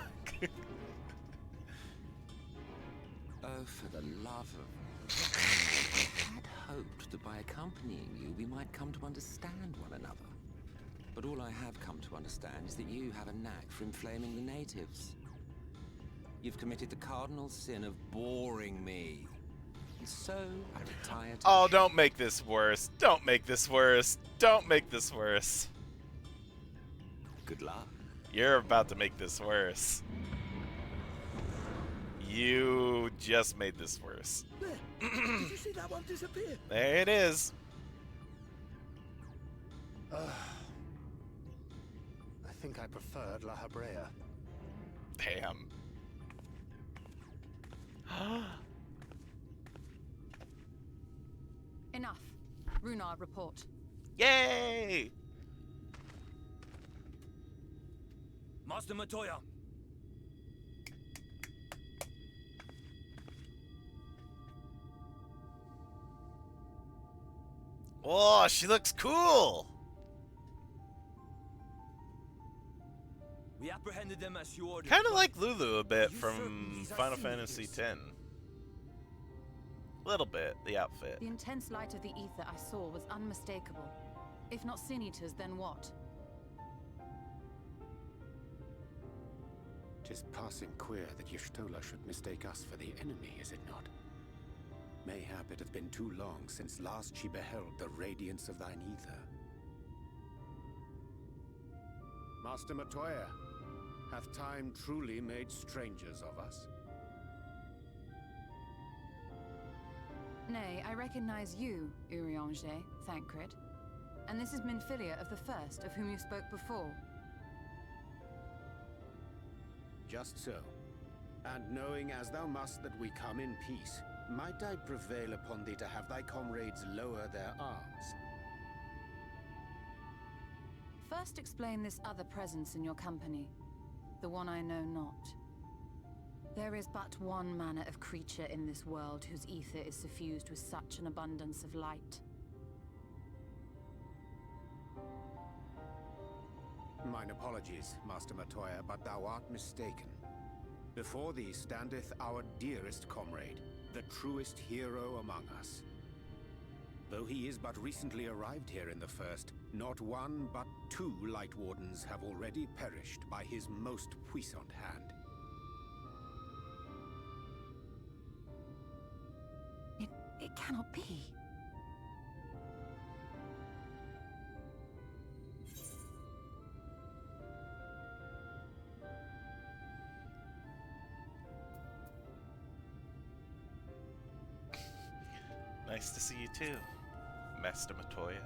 Oh, for the love of... I had hoped that by accompanying you, we might come to understand one another. But all I have come to understand is that you have a knack for inflaming the natives. You've committed the cardinal sin of boring me. And so, I retire to...
Oh, don't make this worse. Don't make this worse. Don't make this worse.
Good luck.
You're about to make this worse. You just made this worse.
There. Did you see that one disappear?
There it is.
I think I preferred La Habrea.
Damn.
Enough. Runar, report.
Yay!
Master Matoya.
Oh, she looks cool.
We apprehended them as you ordered.
Kind of like Lulu a bit
You
from
certain these are
Final
Sin
Fantasy
Eaters?
X. Little bit, the outfit.
The intense light of the ether I saw was unmistakable. If not Sin Eaters, then what?
'Tis passing queer that Y'shtola should mistake us for the enemy, is it not? Mayhap it hath been too long since last she beheld the radiance of thine ether. Master Matoya, hath time truly made strangers of us?
Nay, I recognize you, Urianger, Thancred. And this is Minfilia of the First, of whom you spoke before.
Just so. And knowing as thou must that we come in peace, might I prevail upon thee to have thy comrades lower their arms?
First explain this other presence in your company, the one I know not. There is but one manner of creature in this world whose ether is suffused with such an abundance of light.
Mine apologies, Master Matoya, but thou art mistaken. Before thee standeth our dearest comrade, the truest hero among us. Though he is but recently arrived here in the First, not one but two Light Wardens have already perished by his most puissant hand.
It cannot be.
Nice to see you too, Master Matoya.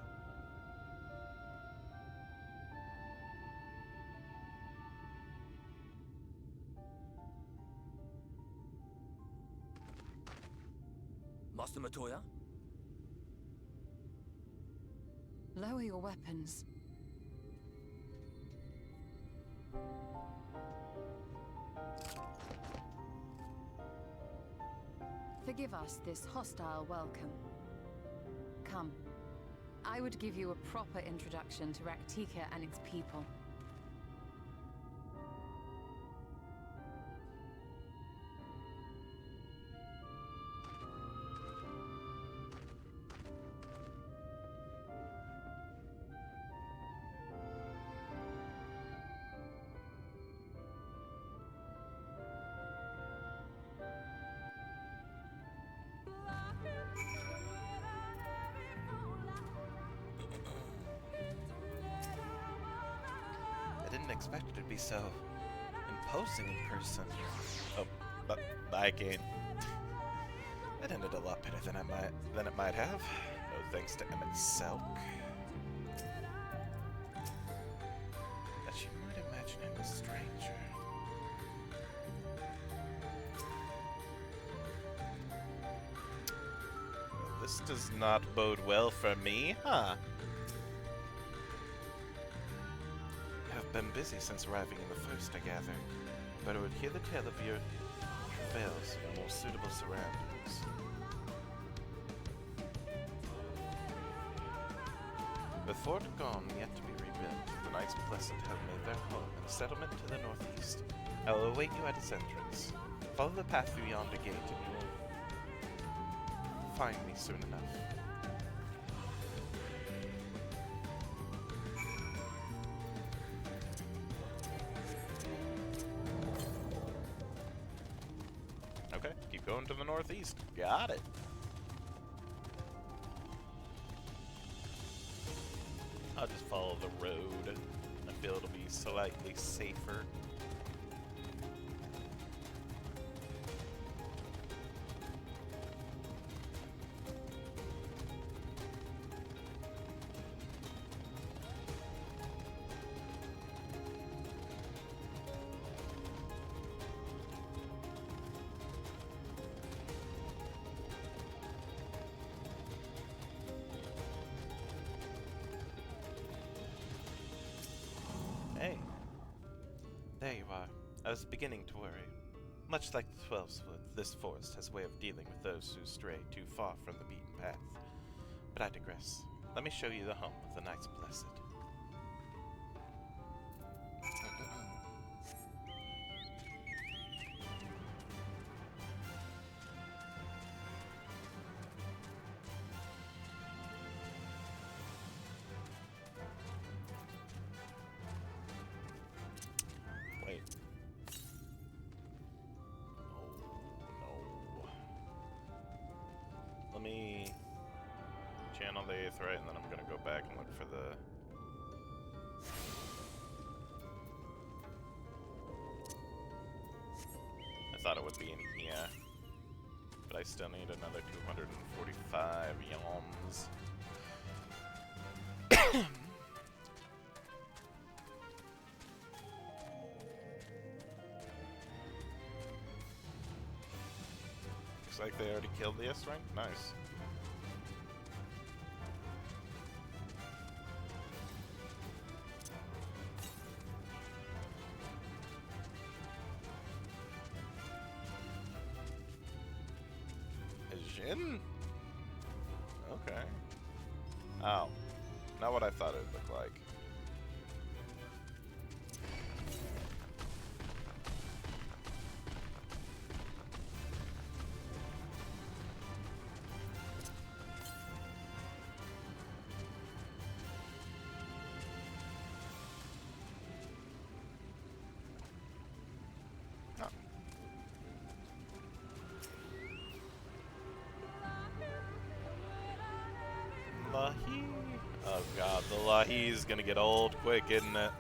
Master Matoya?
Lower your weapons. Forgive us this hostile welcome. Come. I would give you a proper introduction to Raktika and its people.
expect it to be so imposing in person. Oh, but again, it ended a lot better than it might have. No thanks to Emmett Selk. As you might imagine him a stranger. Well, this does not bode well for me, huh? I've been busy since arriving in the first, I gather, but I would hear the tale of your travails in more suitable surroundings. With Fort Gone yet to be rebuilt, the Knights Blessed have made their home in a settlement to the northeast. I will await you at its entrance. Follow the path through yonder gate and you will find me soon enough. Okay, keep going to the northeast. Got it. I'll just follow the road. I feel it'll be slightly safer. Hey, there you are. I was beginning to worry. Much like the 12th, this forest has a way of dealing with those who stray too far from the beaten path. But I digress. Let me show you the home of the Knights Blessed. Wait. Oh, no. Let me channel the Aetheryte, and then I'm gonna go back and look for the... I thought it would be in here. But I still need another 245 yawns. Looks like they already killed the S rank. Nice. A Jin? Okay. Oh. Not what I thought it would look like. Lahi? Oh god, the Lahi's gonna get old quick, isn't it?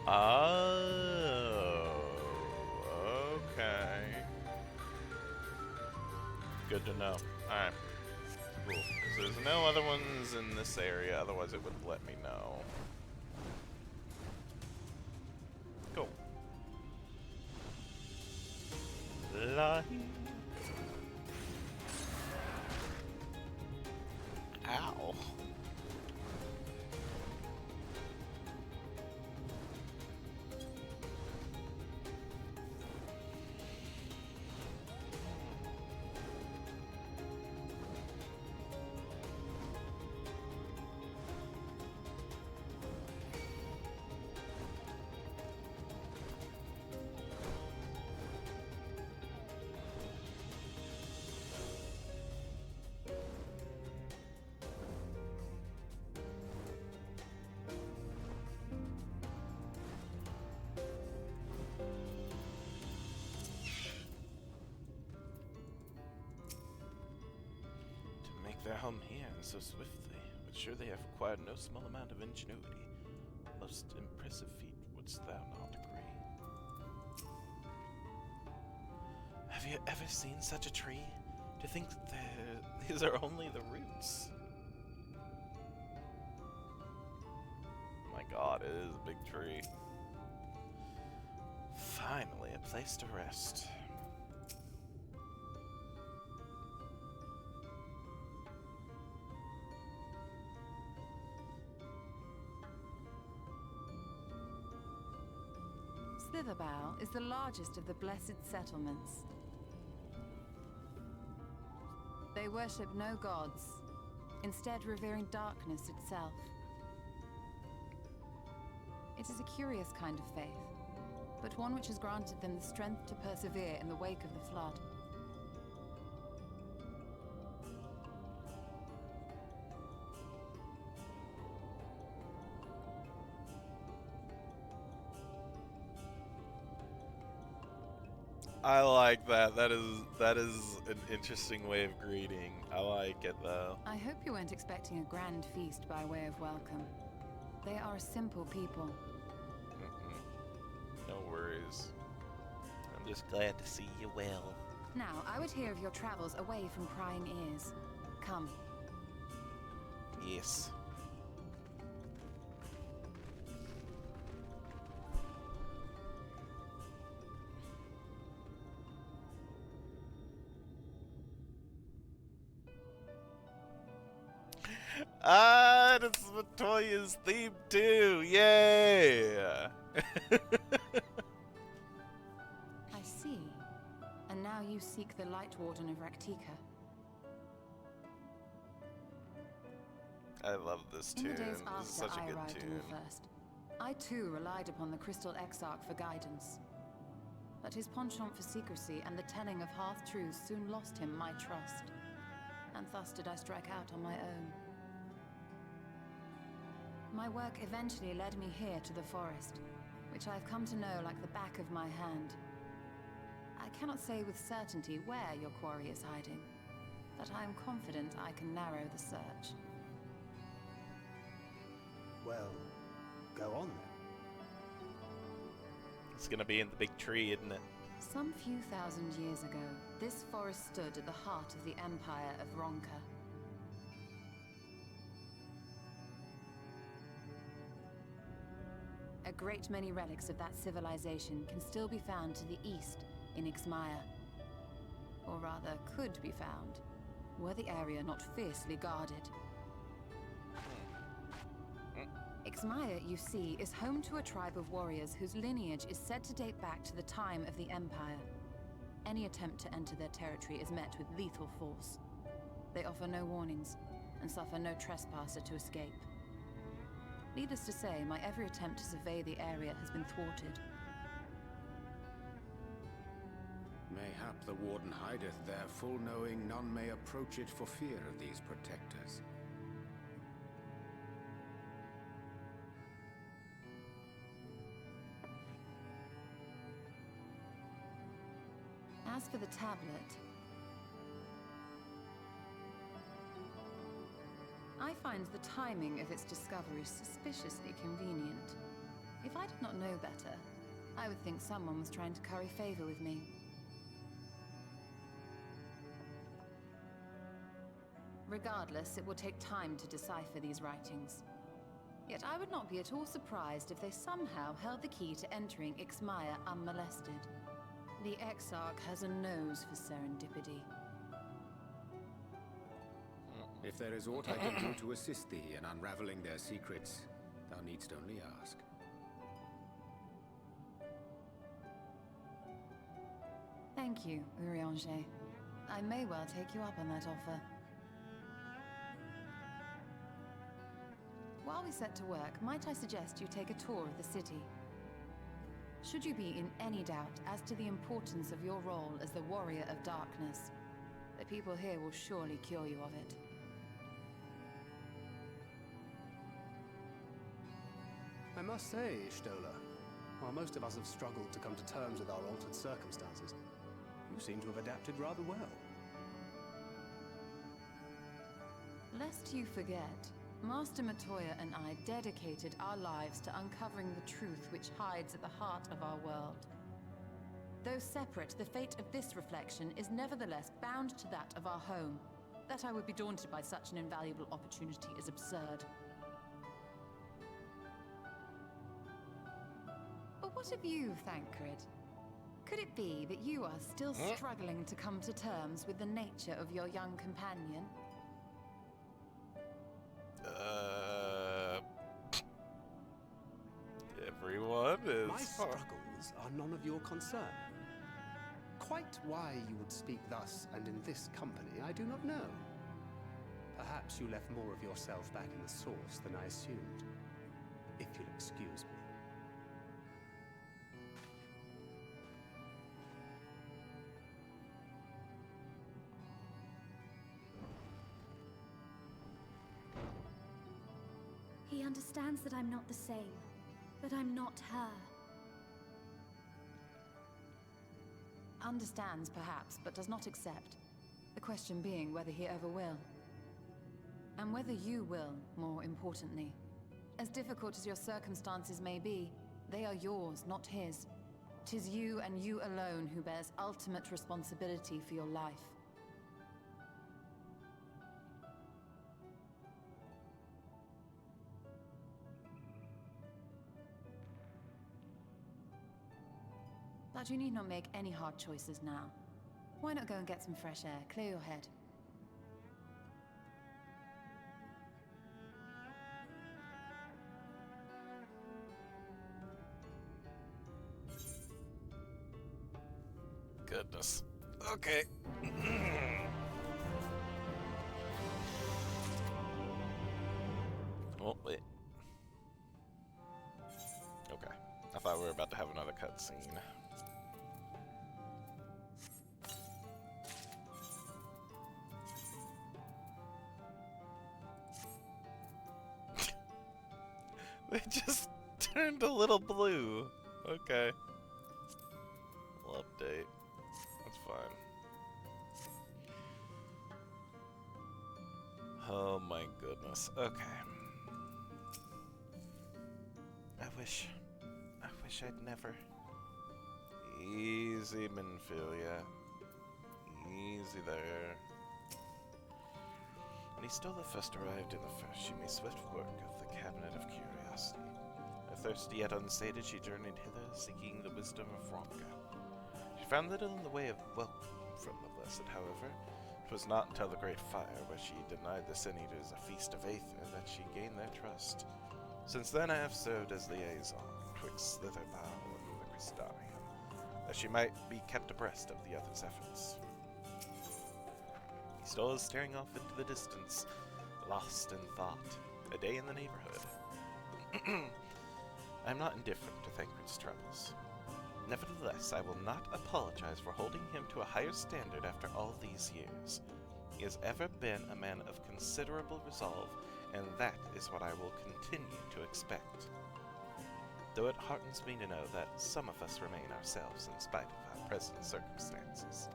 Oh, okay. Good to know. Alright. Cool. So there's no other ones in this area, otherwise it would have let me know. Cool. Lahi. Ow. their home here and so swiftly, but sure they have acquired no small amount of ingenuity. Most impressive feat, wouldst thou not agree? Have you ever seen such a tree? To think that these are only the roots. My god, it is a big tree. Finally, a place to rest.
Slitherbow is the largest of the blessed settlements. They worship no gods, instead revering darkness itself. It is a curious kind of faith, but one which has granted them the strength to persevere in the wake of the flood.
I like that. That is an interesting way of greeting. I like it though.
I hope you weren't expecting a grand feast by way of welcome. They are a simple people.
No worries. I'm just glad to see you well.
Now, I would hear of your travels away from prying ears. Come.
Yes. Ah, it's Matoya's theme too! Yay!
I see. And now you seek the Light Warden of Raktika.
I love this tune.
In the days
This is
after
such a
I
good
arrived in
tune.
the First, I too relied upon the Crystal Exarch for guidance. But his penchant for secrecy and the telling of half-truths soon lost him my trust. And thus did I strike out on my own. My work eventually led me here to the forest, which I've come to know like the back of my hand. I cannot say with certainty where your quarry is hiding, but I am confident I can narrow the search.
Well, go on then.
It's gonna be in the big tree, isn't it?
Some few thousand years ago, this forest stood at the heart of the Empire of Ronka. A great many relics of that civilization can still be found to the east in Ixmaya. Or rather, could be found, were the area not fiercely guarded. Ixmaya, you see, is home to a tribe of warriors whose lineage is said to date back to the time of the Empire. Any attempt to enter their territory is met with lethal force. They offer no warnings, and suffer no trespasser to escape. Needless to say, my every attempt to survey the area has been thwarted.
Mayhap the Warden hideth there, full knowing none may approach it for fear of these protectors.
As for the tablet, I find the timing of its discovery suspiciously convenient. If I did not know better, I would think someone was trying to curry favor with me. Regardless, it will take time to decipher these writings. Yet I would not be at all surprised if they somehow held the key to entering Ixmaya unmolested. The Exarch has a nose for serendipity.
If there is aught I can do to assist thee in unraveling their secrets, thou needst only ask.
Thank you, Urianger. I may well take you up on that offer. While we set to work, might I suggest you take a tour of the city? Should you be in any doubt as to the importance of your role as the Warrior of Darkness, the people here will surely cure you of it.
I must say, Stola, while most of us have struggled to come to terms with our altered circumstances, you seem to have adapted rather well.
Lest you forget, Master Matoya and I dedicated our lives to uncovering the truth which hides at the heart of our world. Though separate, the fate of this reflection is nevertheless bound to that of our home. That I would be daunted by such an invaluable opportunity is absurd. But what of you, Thancred? Could it be that you are still struggling to come to terms with the nature of your young companion?
Everyone is...
My struggles are none of your concern. Quite why you would speak thus and in this company, I do not know. Perhaps you left more of yourself back in the source than I assumed. If you'll excuse me.
He understands that I'm not the same, that I'm not her.
Understands, perhaps, but does not accept. The question being whether he ever will. And whether you will, more importantly. As difficult as your circumstances may be, they are yours, not his. 'Tis you and you alone who bears ultimate responsibility for your life. But you need not make any hard choices now. Why not go and get some fresh air, clear your head?
Goodness. Okay. Oh, wait. Okay. I thought we were about to have another cutscene. They just turned a little blue. Okay. We'll update. That's fine. Oh my goodness. Okay. I wish I'd never. Easy, Minfilia. Easy there. When he still first arrived in the first, she made swift work of the Cabinet of Curiosity. Thirsty yet unsated, she journeyed hither, seeking the wisdom of Ronka. She found little in the way of welcome from the Blessed, however. It was not until the Great Fire, where she denied the Sin Eaters a feast of Aether, that she gained their trust. Since then I have served as liaison twixt Slitherbow and the Crystarium, that she might be kept abreast of the others' efforts. He still is staring off into the distance, lost in thought, a day in the neighborhood. I am not indifferent to Thancred's troubles. Nevertheless, I will not apologize for holding him to a higher standard after all these years. He has ever been a man of considerable resolve, and that is what I will continue to expect. Though it heartens me to know that some of us remain ourselves in spite of our present circumstances.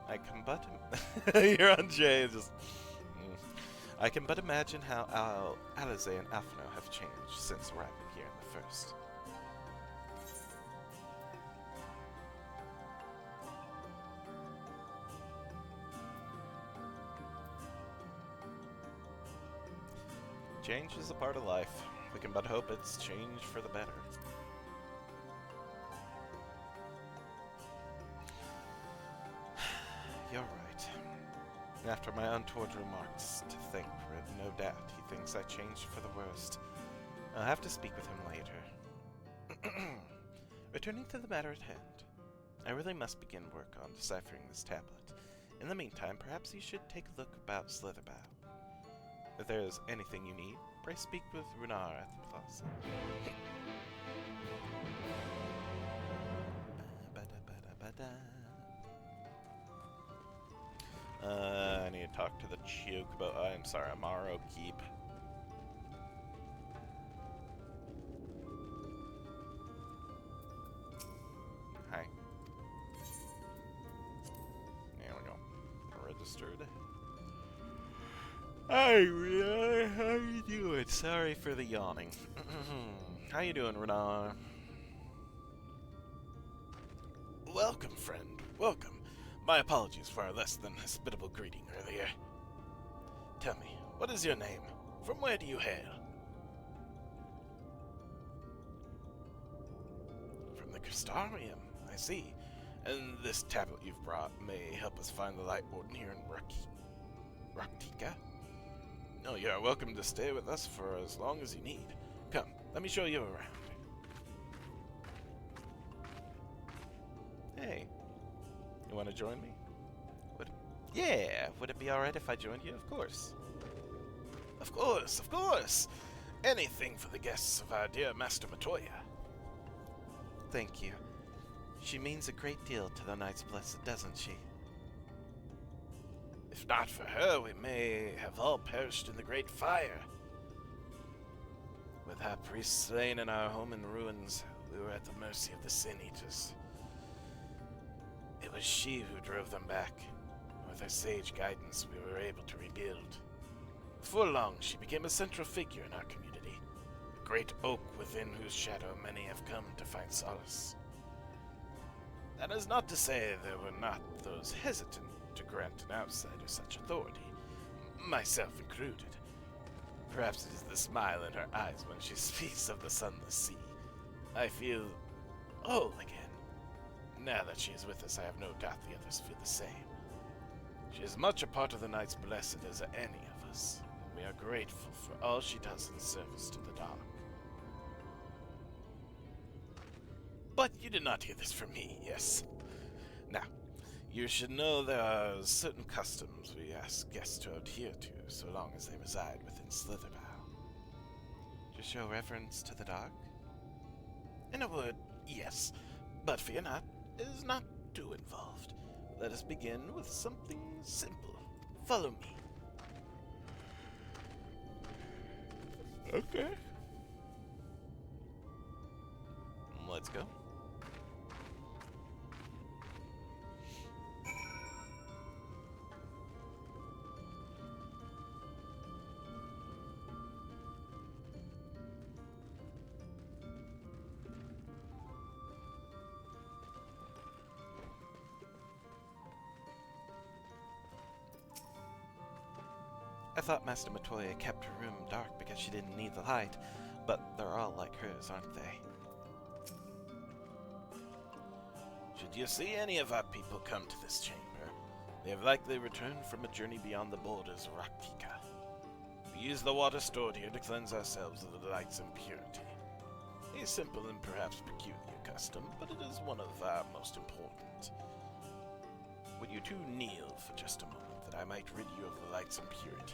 I can but... You're on Jay, just... I can but imagine how Alize and Alphino have changed since arriving here in the first. Change is a part of life. We can but hope it's changed for the better. You're right. After my untoward remarks to Thancred, no doubt he thinks I changed for the worst. I'll have to speak with him later. Returning to the matter at hand, I really must begin work on deciphering this tablet. In the meantime, perhaps you should take a look about Slitherbow. If there is anything you need, pray speak with Runar at the plaza. I need to talk to the Chocobo. I'm sorry, Amaro Keep. Hi. There we go. Registered. Hi, Renar. How you doing? Sorry for the yawning. How you doing, Renar? Welcome, friend. Welcome. My apologies for our less than hospitable greeting earlier. Tell me, what is your name? From where do you hail? From the Crystarium, I see. And this tablet you've brought may help us find the Light Warden here in Raktika? No, you are welcome to stay with us for as long as you need. Come, let me show you around. Hey, you want to join me? Yeah, would it be alright if I joined you? Of course. Of course, of course! Anything for the guests of our dear Master Matoya. Thank you. She means a great deal to the Knights Blessed, doesn't she? If not for her, we may have all perished in the Great Fire. With our priests slain and our home in ruins, we were at the mercy of the Sin Eaters. It was she who drove them back. With her sage guidance, we were able to rebuild. Before long, she became a central figure in our community, a great oak within whose shadow many have come to find solace. That is not to say there were not those hesitant to grant an outsider such authority, myself included. Perhaps it is the smile in her eyes when she speaks of the sunless sea. I feel whole again. Now that she is with us, I have no doubt the others feel the same. She is much a part of the Knights Blessed as any of us, and we are grateful for all she does in service to the dark. But you did not hear this from me, yes? Now, you should know there are certain customs we ask guests to adhere to, so long as they reside within Slitherbow. To show reverence to the dark? In a word, yes. But fear not, it is not too involved. Let us begin with something simple. Follow me. Okay. Let's go. I thought Master Matoya kept her room dark because she didn't need the light, but they're all like hers, aren't they? Should you see any of our people come to this chamber, they have likely returned from a journey beyond the borders of Raktika. We use the water stored here to cleanse ourselves of the light's impurity. A simple and perhaps peculiar custom, but it is one of our most important. Would you two kneel for just a moment, that I might rid you of the light's impurity?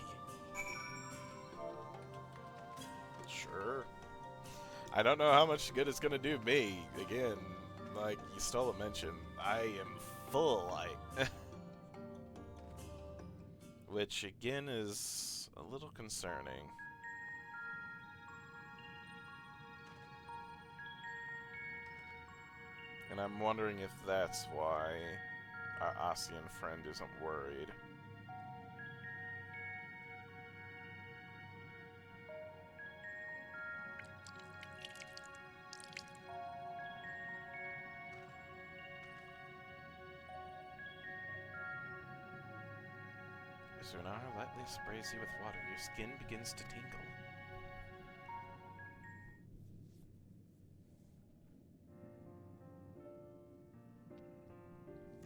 Sure. I don't know how much good it's gonna do me. Again, like you stole a mention, I am full light. Which again is a little concerning. And I'm wondering if that's why our Asian friend isn't worried. As Runar lightly sprays you with water, your skin begins to tingle.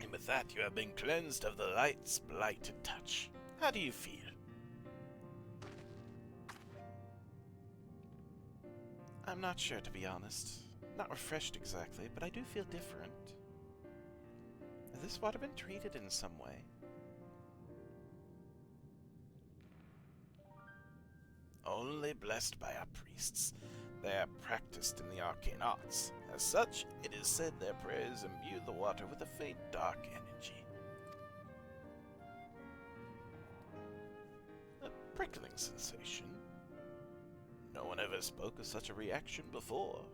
And with that, you have been cleansed of the light's blighted touch. How do you feel? I'm not sure, to be honest. Not refreshed exactly, but I do feel different. Has this water been treated in some way? Only blessed by our priests. They are practiced in the arcane arts. As such, it is said their prayers imbue the water with a faint dark energy. A prickling sensation. No one ever spoke of such a reaction before.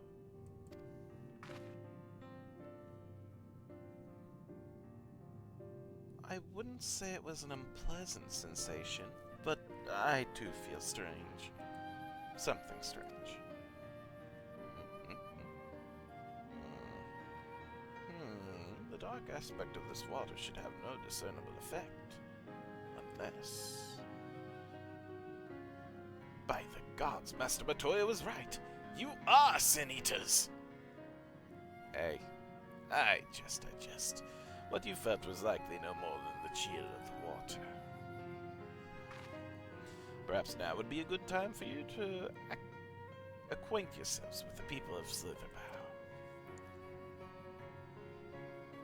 I wouldn't say it was an unpleasant sensation, but I too feel strange. Something strange. The dark aspect of this water should have no discernible effect. Unless... By the gods, Master Matoya was right. You are sin-eaters! Hey, I jest. What you felt was likely no more than the chill of the water. Perhaps now would be a good time for you to acquaint yourselves with the people of Slitherbow.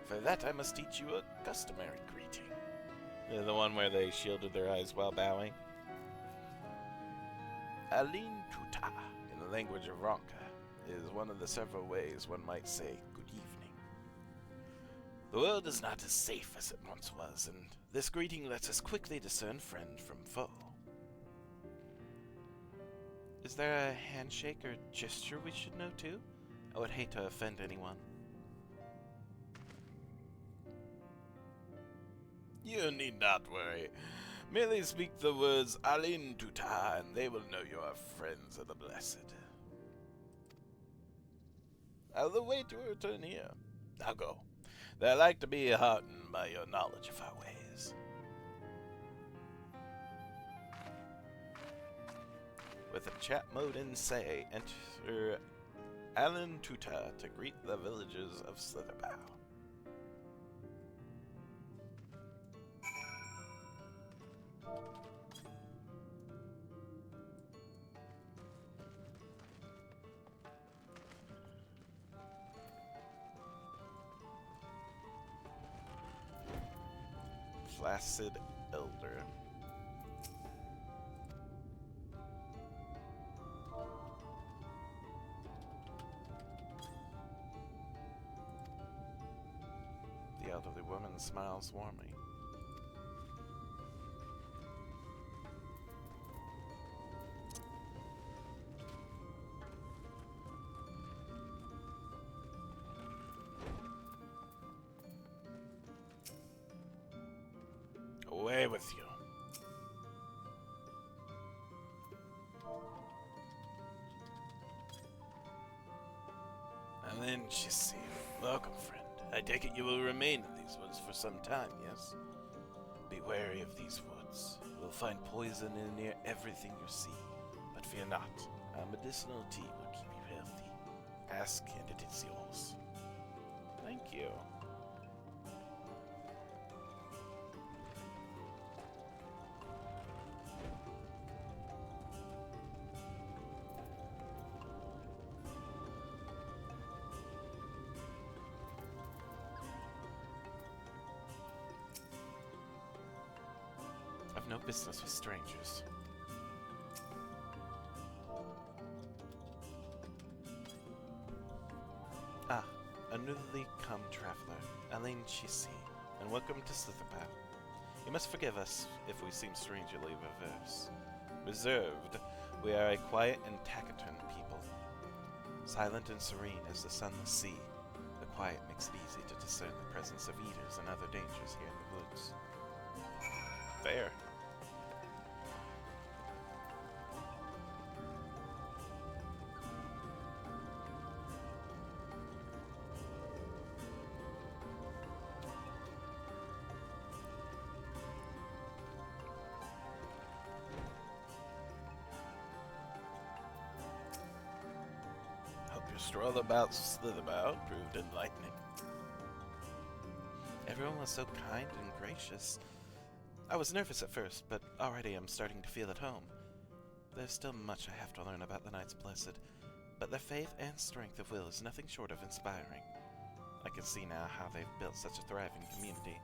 For that, I must teach you a customary greeting. The one where they shielded their eyes while bowing. Alin Tuta, in the language of Ronka, is one of the several ways one might say good evening. The world is not as safe as it once was, and this greeting lets us quickly discern friend from foe. Is there a handshake or gesture we should know too? I would hate to offend anyone. You need not worry. Merely speak the words Alin Tuta, and they will know you are friends of the blessed. I'll await your return here. Now go. They like to be heartened by your knowledge of our ways. With a chat mode in say, enter Alin Tuta to greet the villagers of Slitherbow. Flaccid Elder. The elderly woman smiles warmly. Away with you. And then she see you. Welcome, friend. I take it you will remain in these woods for some time, yes? Be wary of these woods. You will find poison in near everything you see. But fear not. Our medicinal tea will keep you healthy. Ask and it is yours. Thank you. I've no business with strangers. Ah, a newly come traveler, Alain Chisi, and welcome to Slitherbow. You must forgive us if we seem strangely reserved. We are a quiet and taciturn people. Silent and serene as the sunless sea, the quiet makes it easy to discern the presence of eaters and other dangers here in the woods. Fair. Hope your stroll about Slitherbow proved enlightening. Everyone was so kind and gracious. I was nervous at first, but already I'm starting to feel at home. There's still much I have to learn about the Knights Blessed, but their faith and strength of will is nothing short of inspiring. I can see now how they've built such a thriving community.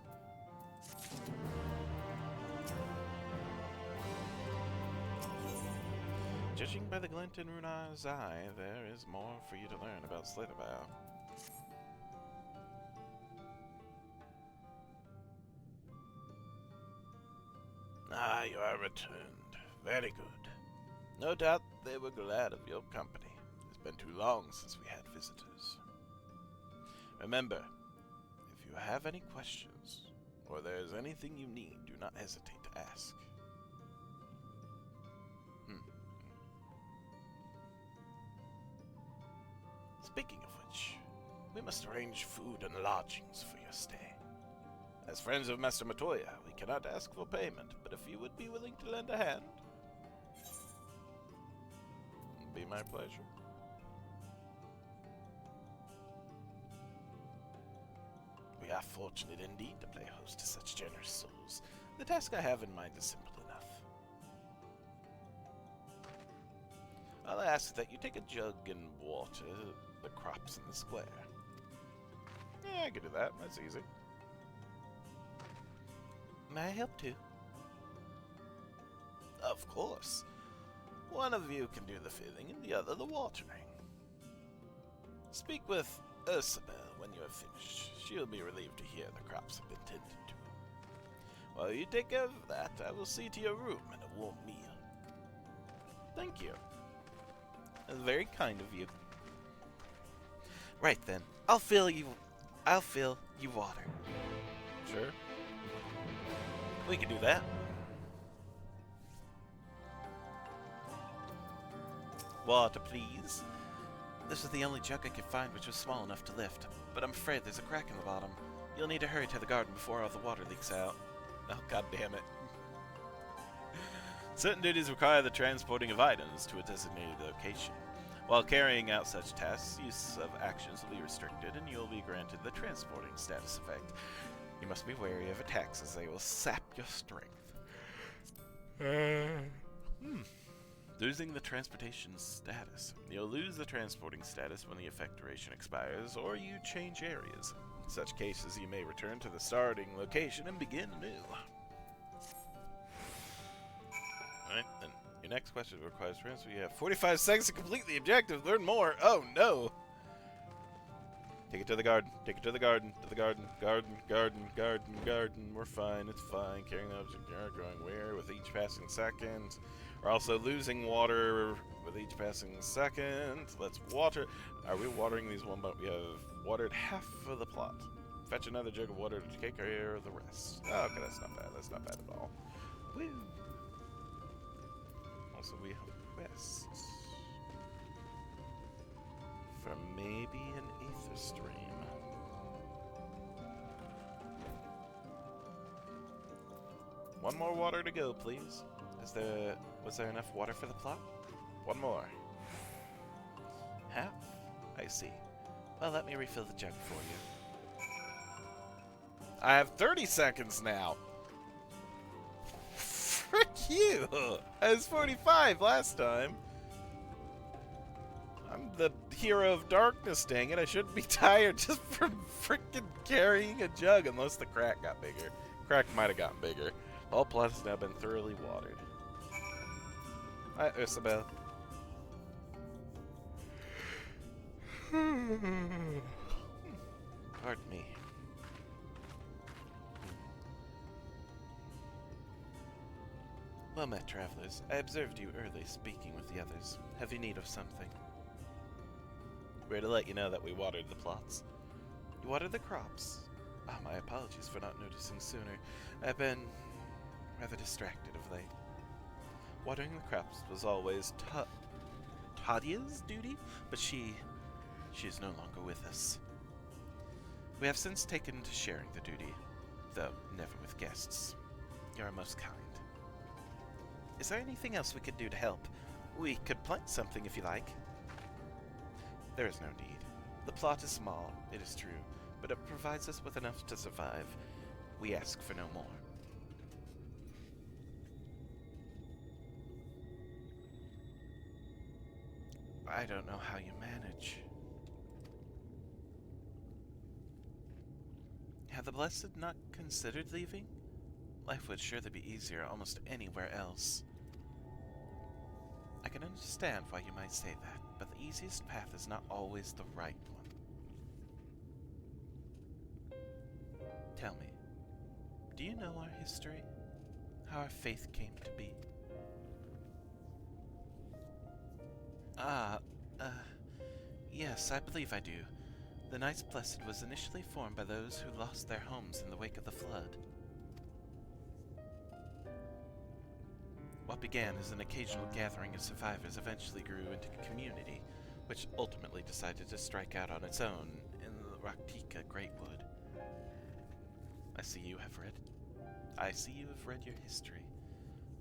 Judging by the glint in Runar's eye, there is more for you to learn about Slitherbow. Ah, you are returned. Very good. No doubt they were glad of your company. It's been too long since we had visitors. Remember, if you have any questions, or there is anything you need, do not hesitate to ask. we must arrange food and lodgings for your stay. As friends of Master Matoya, we cannot ask for payment, but if you would be willing to lend a hand, it'd be my pleasure. We are fortunate indeed to play host to such generous souls. The task I have in mind is simple enough. I'll ask that you take a jug and water the crops in the square. Yeah, I can do that. That's easy. May I help too? Of course. One of you can do the filling and the other the watering. Speak with Ursabel when you have finished. She'll be relieved to hear the crops have been tended to. While you take care of that, I will see to your room and a warm meal. Thank you. That's very kind of you. Right then, I'll fill you water. Sure. We can do that. Water, please. This is the only jug I could find which was small enough to lift, but I'm afraid there's a crack in the bottom. You'll need to hurry to the garden before all the water leaks out. Oh, god damn it. Certain duties require the transporting of items to a designated location. While carrying out such tasks, use of actions will be restricted, and you'll be granted the transporting status effect. You must be wary of attacks, as they will sap your strength. Losing the transportation status. You'll lose the transporting status when the effect duration expires, or you change areas. In such cases, you may return to the starting location and begin anew. Alright, then your next question requires transfer. You have 45 seconds to complete the objective. Learn more. Oh no! Take it to the garden. Take it to the garden. To the garden. Garden. We're fine. It's fine. Carrying the object are growing wear with each passing second. We're also losing water with each passing second. Let's water. Are we watering these one by one? We have watered half of the plot. Fetch another jug of water to take care of the rest. Oh, okay, that's not bad. That's not bad at all. Woo. Also, we have quests for maybe an aether stream. One more water to go, please. Was there enough water for the plot? One more. Half? I see. Well, let me refill the jug for you. I have 30 seconds now. Frick you! I was 45 last time. I'm the hero of darkness, dang it. I shouldn't be tired just from freaking carrying a jug, unless the crack got bigger. Crack might have gotten bigger. All plot has now been thoroughly watered. Hi, Isabel. Pardon me. Well met, travelers. I observed you early speaking with the others. Have you need of something? We're to let you know that we watered the plots. You watered the crops? Ah, my apologies for not noticing sooner. I've been rather distracted of late. Watering the crops was always Tadia's duty, but she is no longer with us. We have since taken to sharing the duty, though never with guests. You are most kind. Is there anything else we could do to help? We could plant something if you like. There is no need. The plot is small, it is true, but it provides us with enough to survive. We ask for no more. I don't know how you manage. Have the Blessed not considered leaving? Life would surely be easier almost anywhere else. I can understand why you might say that, but the easiest path is not always the right one. Tell me, do you know our history? How our faith came to be? Yes, I believe I do. The Knights Blessed was initially formed by those who lost their homes in the wake of the flood. What began as an occasional gathering of survivors eventually grew into a community, which ultimately decided to strike out on its own in Raktika Greatwood. I see you have read your history,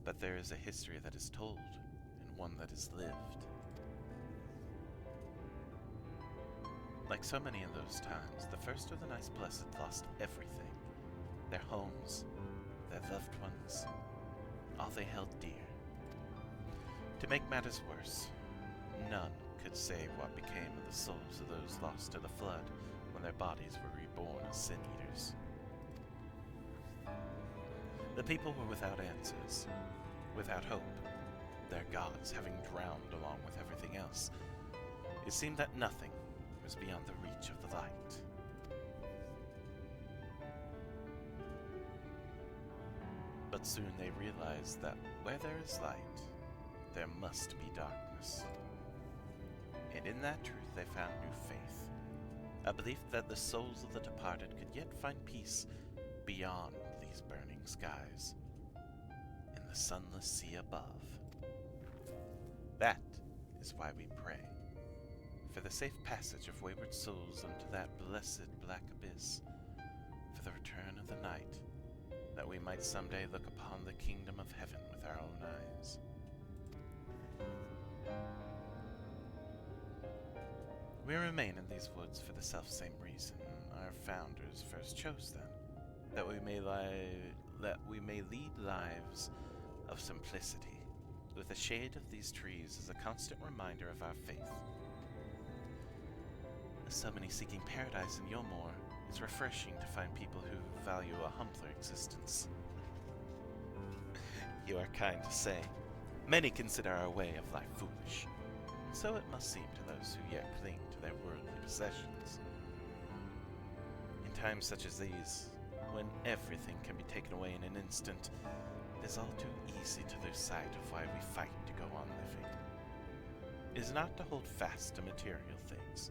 but there is a history that is told, and one that is lived. Like so many in those times, the First of the Nice Blessed lost everything. Their homes, their loved ones, all they held dear. To make matters worse, none could say what became of the souls of those lost to the flood when their bodies were reborn as sin-eaters. The people were without answers, without hope, their gods having drowned along with everything else. It seemed that nothing was beyond the reach of the light. But soon they realized that where there is light, there must be darkness. And in that truth they found new faith, a belief that the souls of the departed could yet find peace beyond these burning skies, in the sunless sea above. That is why we pray, for the safe passage of wayward souls unto that blessed black abyss, for the return of the night, that we might someday look upon the kingdom of heaven with our own eyes. We remain in these woods for the selfsame reason our founders first chose them, that we may lead lives of simplicity, with the shade of these trees as a constant reminder of our faith. As so many seeking paradise in Yulmore, it's refreshing to find people who value a humbler existence. You are kind to say. Many consider our way of life foolish, and so it must seem to those who yet cling to their worldly possessions. In times such as these, when everything can be taken away in an instant, it is all too easy to lose sight of why we fight to go on living. It is not to hold fast to material things,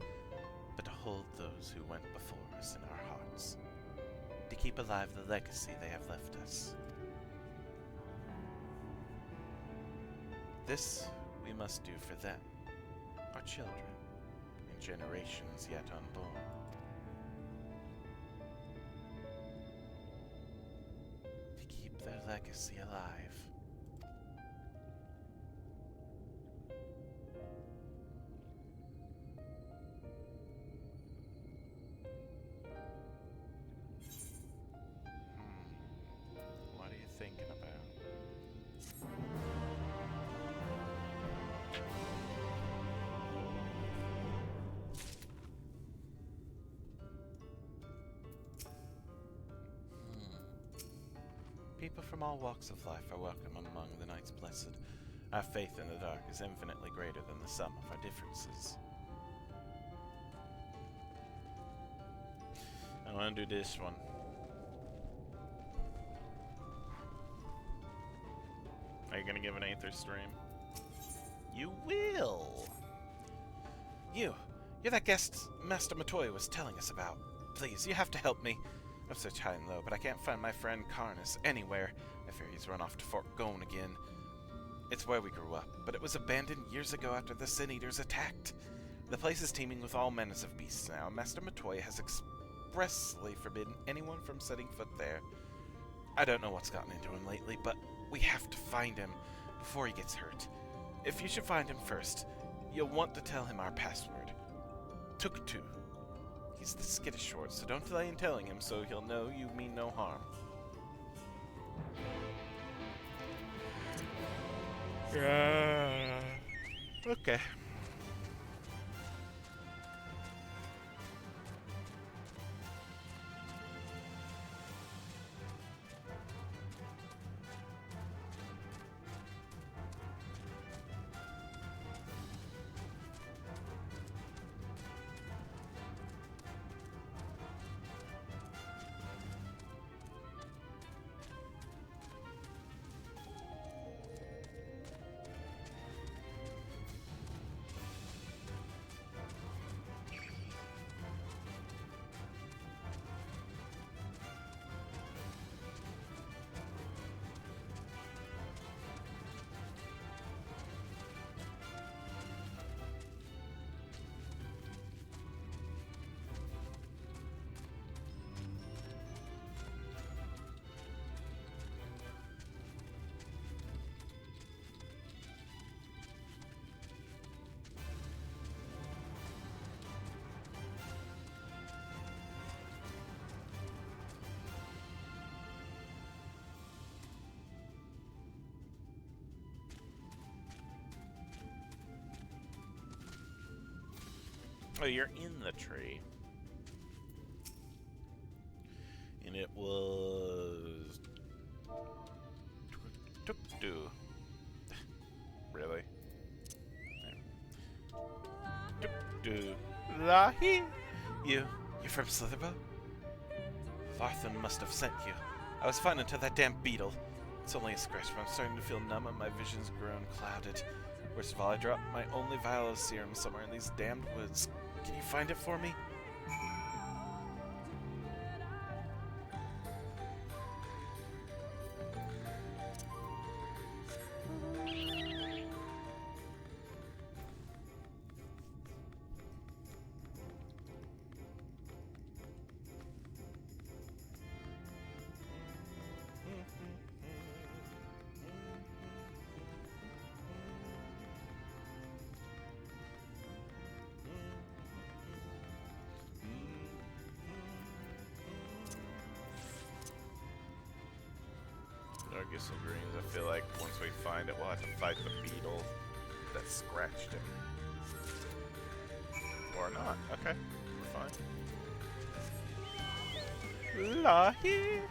but to hold those who went before us in our hearts, to keep alive the legacy they have left us. This we must do for them, our children, and generations yet unborn. To keep their legacy alive. What are you thinking about? People from all walks of life are welcome among the Knights Blessed. Our faith in the dark is infinitely greater than the sum of our differences. I want to do this one. Are you gonna give an Aether stream? You will! You're that guest Master Matoya was telling us about. Please, you have to help me. I've searched high and low, but I can't find my friend Karnas anywhere. I fear he's run off to Fort Gone again. It's where we grew up, but it was abandoned years ago after the Sin Eaters attacked. The place is teeming with all menace of beasts now. Master Matoya has expressly forbidden anyone from setting foot there. I don't know what's gotten into him lately, but we have to find him before he gets hurt. If you should find him first, you'll want to tell him our password. Tuk-Tu. He's the skittish sort, so don't delay in telling him so he'll know you mean no harm. Yeah. Okay. Oh, you're in the tree. And it was... Tuk-tuk. Really? Tuk-tuk. Lahi! You're from Slitherbow? Varthan must have sent you. I was fine until that damn beetle. It's only a scratch, but I'm starting to feel numb and my vision's grown clouded. Worst of all, I dropped my only vial of serum somewhere in these damned woods. Can you find it for me? Darkest of Greens, I feel like once we find it, we'll have to fight the beetle that scratched him. Or not. Okay, fine. Lahi!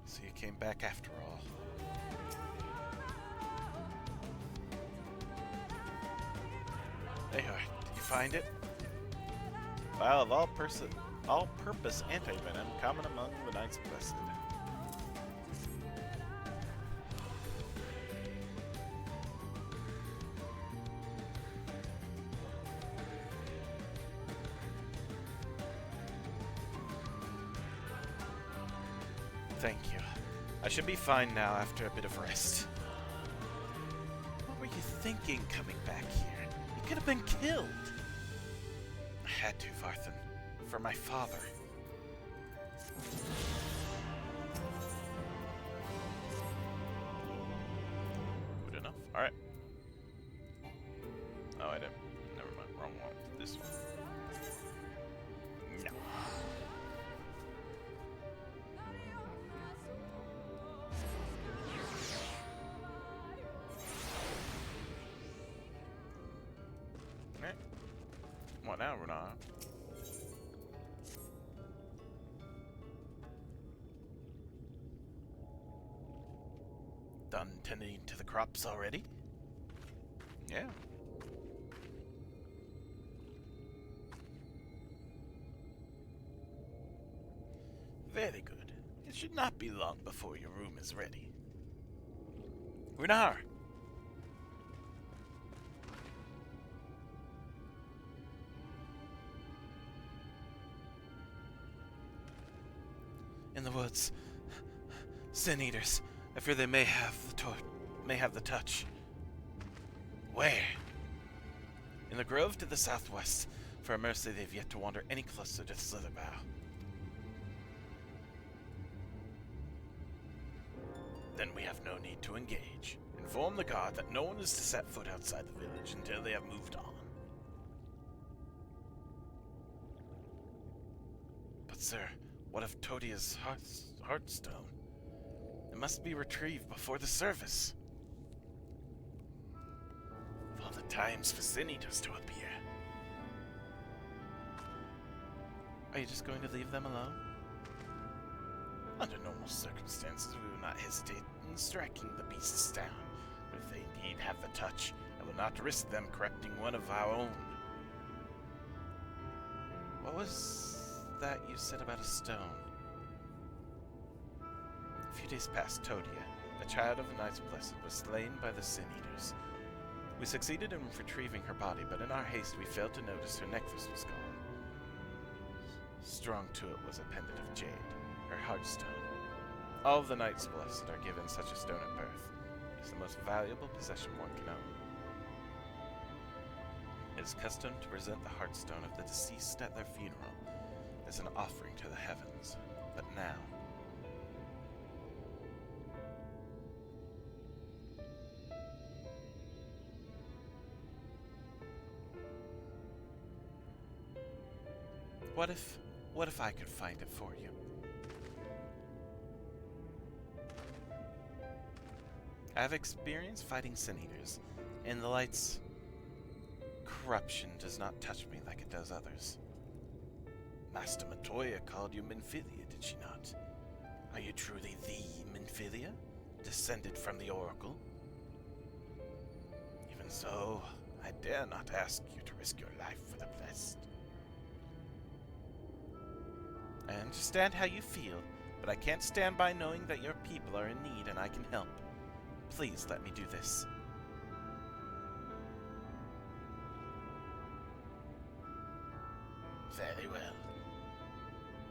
So you came back after all. There you are. Did you find it? Vial of all-purpose anti-venom common among the Knights Blessed. Thank you. I should be fine now after a bit of rest. What were you thinking coming back here? You could have been killed. I had to, Varthan. For my father. Good enough. Alright. Oh, I didn't. Never mind. Wrong one. This one. No. What now, we're not? Done tending to the crops already? Yeah. Very good. It should not be long before your room is ready. Runar! In the woods. Sin Eaters. I fear they may have the touch. Where? In the grove to the southwest. For a mercy they've yet to wander any closer to Slitherbow. Then we have no need to engage. Inform the guard that no one is to set foot outside the village until they have moved on. But sir, what of Todia's heartstone? It must be retrieved before the service. Of all the times for Sin Eaters to appear. Are you just going to leave them alone? Under normal circumstances, we will not hesitate in striking the beasts down. But if they indeed have the touch, I will not risk them corrupting one of our own. What was that you said about a stone? A few days past, Todia, the child of the Knights Blessed, was slain by the Sin Eaters. We succeeded in retrieving her body, but in our haste we failed to notice her necklace was gone. Strung to it was a pendant of jade, her heartstone. All of the Knights Blessed are given such a stone at birth. It is the most valuable possession one can own. is custom to present the heartstone of the deceased at their funeral as an offering to the heavens. But now... What if I could find it for you? I have experience fighting Sin Eaters, and the Light's corruption does not touch me like it does others. Master Matoya called you Minfilia, did she not? Are you truly the Minfilia, descended from the Oracle? Even so, I dare not ask you to risk your life for the best. I understand how you feel, but I can't stand by knowing that your people are in need and I can help. Please let me do this. Very well.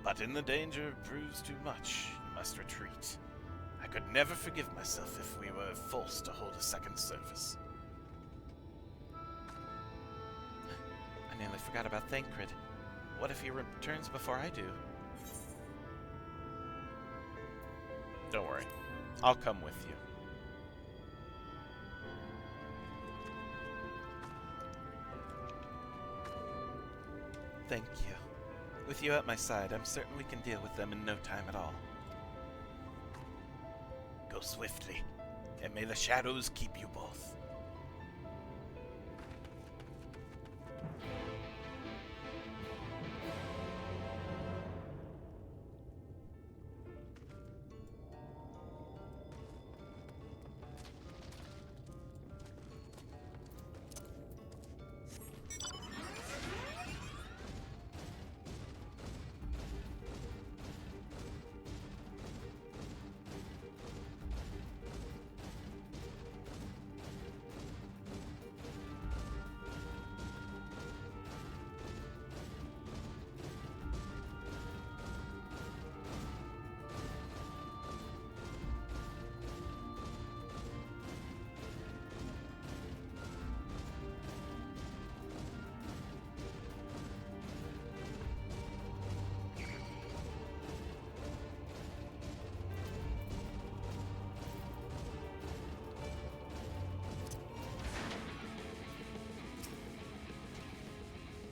But in the danger proves too much, you must retreat. I could never forgive myself if we were forced to hold a second service. I nearly forgot about Thancred. What if he returns before I do? Don't worry. I'll come with you. Thank you. With you at my side, I'm certain we can deal with them in no time at all. Go swiftly, and may the shadows keep you both.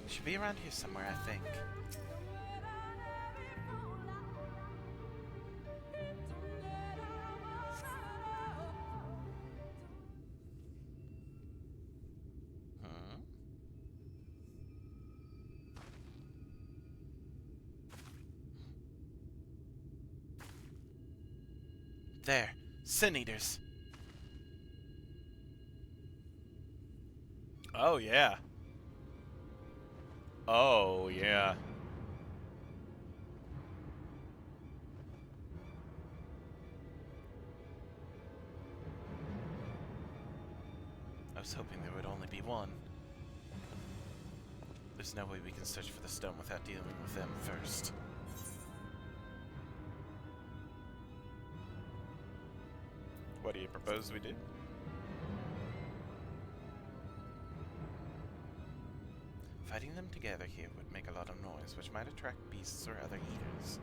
Should be around here somewhere, I think. There. Sin Eaters. Oh, yeah. Oh, yeah. I was hoping there would only be one. There's no way we can search for the stone without dealing with them first. What do you propose we do? Fighting them together here would make a lot of noise, which might attract beasts or other eaters.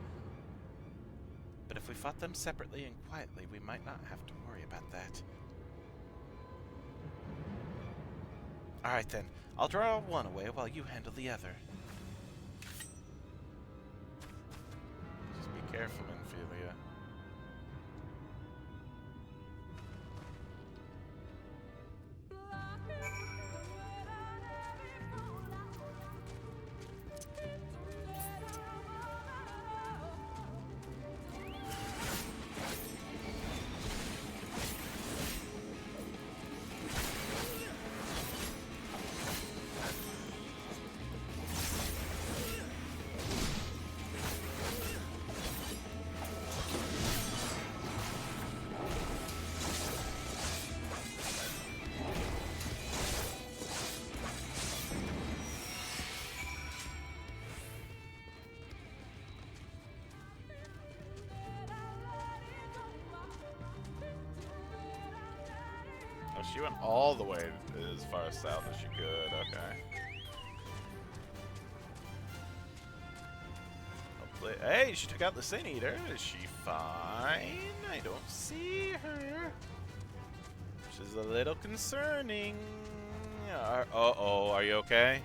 But if we fought them separately and quietly, we might not have to worry about that. Alright then, I'll draw one away while you handle the other. Just be careful, Minfilia. She went all the way as far south as she could, okay. Hey, she took out the Sin Eater. Is she fine? I don't see her. Which is a little concerning. Uh-oh, are you okay?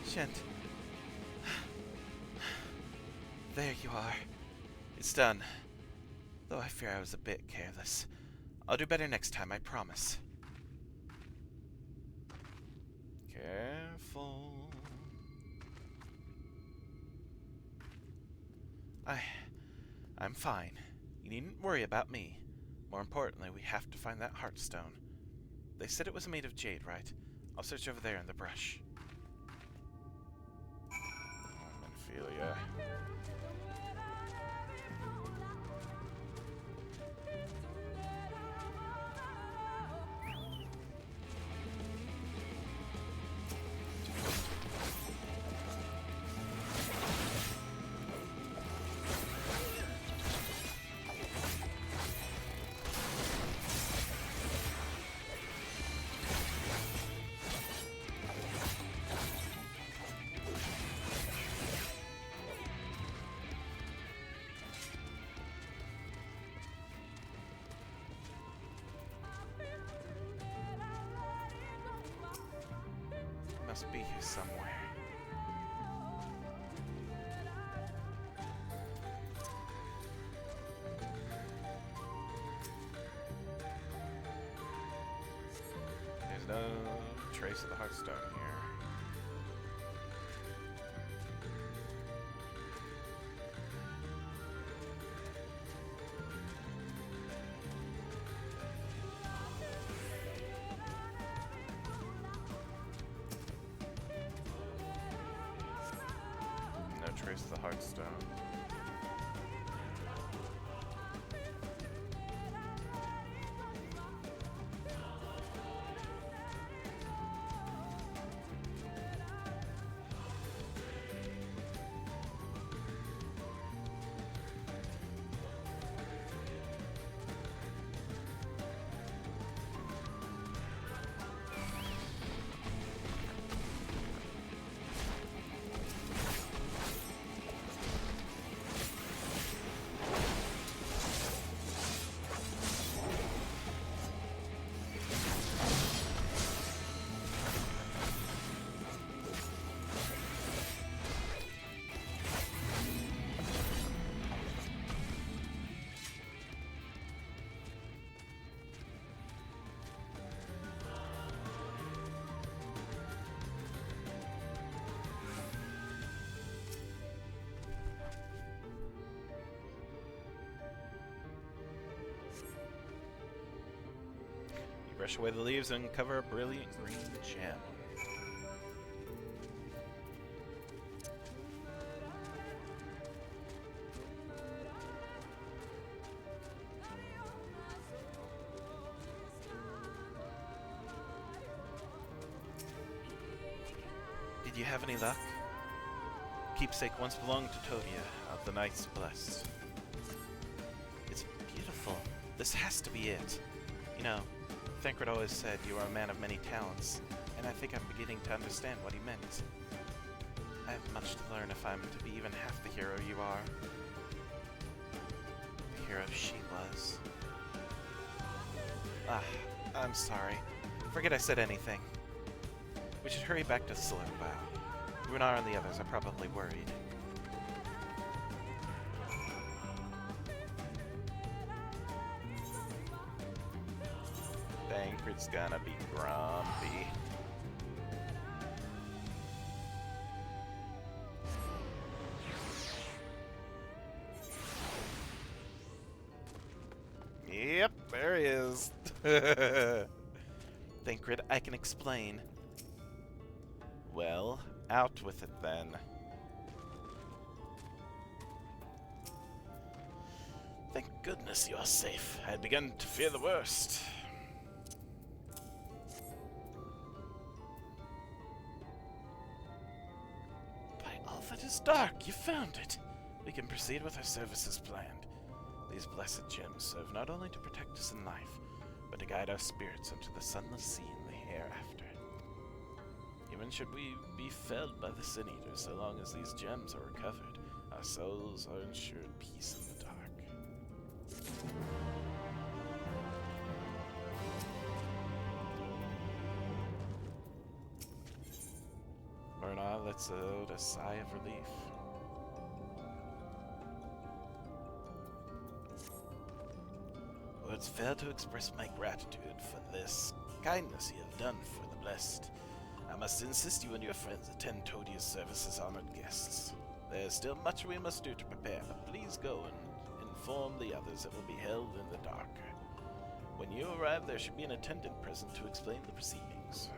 Shent. There you are. It's done. Though I fear I was a bit careless. I'll do better next time, I promise. Careful. I'm fine. You needn't worry about me. More importantly, we have to find that Heartstone. They said it was made of jade, right? I'll search over there in the brush. Ophelia. Must be here somewhere. There's no trace of the Heartstone here. Trace the Heartstone. Brush away the leaves and uncover a brilliant green gem. Did you have any luck? Keepsake once belonged to Todia, of the Knights Blessed. It's beautiful. This has to be it. You know, Thancred always said you are a man of many talents, and I think I'm beginning to understand what he meant. I have much to learn if I'm to be even half the hero you are. The hero she was. Ah, I'm sorry. Forget I said anything. We should hurry back to Slowbow. Runar and the others are probably worried. Thancred's gonna be grumpy. Yep, there he is. Thancred, I can explain. Well, out with it then. Thank goodness you are safe. I had begun to fear the worst. By all that is dark, you found it. We can proceed with our services planned. These blessed gems serve not only to protect us in life, but to guide our spirits into the sunless sea in the hereafter. You determine should we be felled by the Sin Eaters. So long as these gems are recovered, our souls are ensured peace in the dark. Myrna lets out a sigh of relief. Words fail to express my gratitude for this kindness you have done for the blessed. I must insist you and your friends attend Todia's service as honored guests. There is still much we must do to prepare, but please go and inform the others it will be held in the dark. When you arrive, there should be an attendant present to explain the proceedings.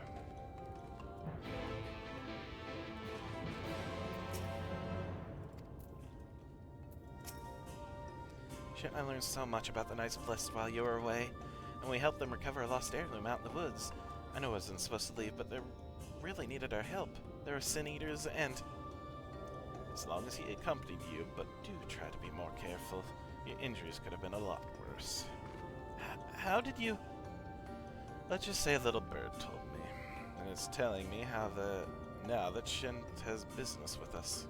Shit, I learned so much about the Knights Blessed while you were away, and we helped them recover a lost heirloom out in the woods. I know I wasn't supposed to leave, but they really needed our help. There are Sin Eaters and... As long as he accompanied you, but do try to be more careful. Your injuries could have been a lot worse. How did you... Let's just say a little bird told me, and it's telling me now that Shen has business with us.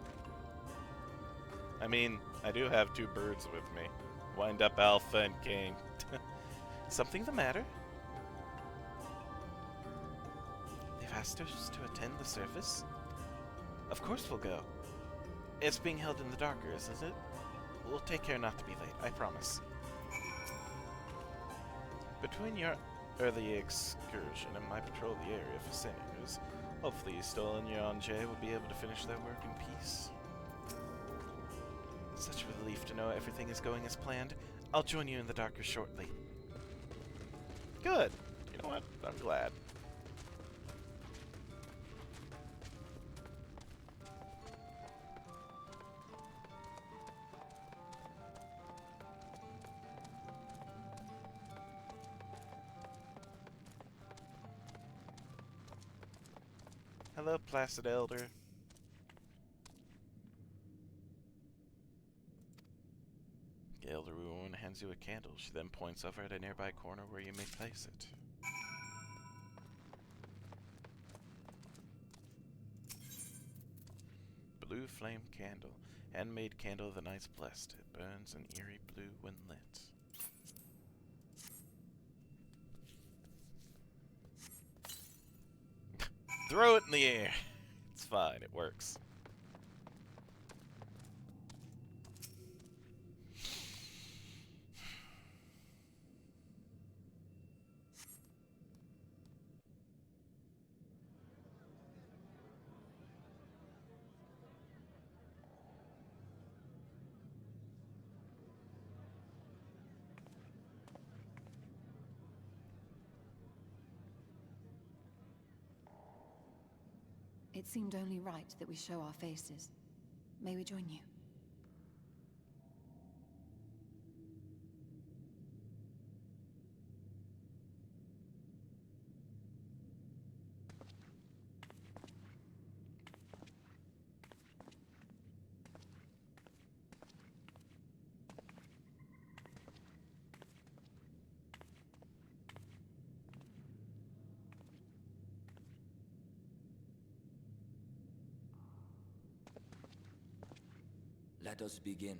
I mean, I do have two birds with me. Wind Up Alpha and King. Something the matter? They've asked us to attend the service? Of course we'll go. It's being held in the darker, isn't it? We'll take care not to be late, I promise. Between your early excursion and my patrol of the area for Sin Eaters, hopefully Stola and Yonjay will be able to finish their work in peace. Such a relief to know everything is going as planned. I'll join you in the darker shortly. Good. You know what? I'm glad. Hello, Placid Elder. The elder woman hands you a candle. She then points over at a nearby corner where you may place it. Blue flame candle. Handmade candle of the Knights Blessed. It burns an eerie blue when lit. Throw it in the air. It's fine, it works.
It seemed only right that we show our faces. May we join you?
Let us begin.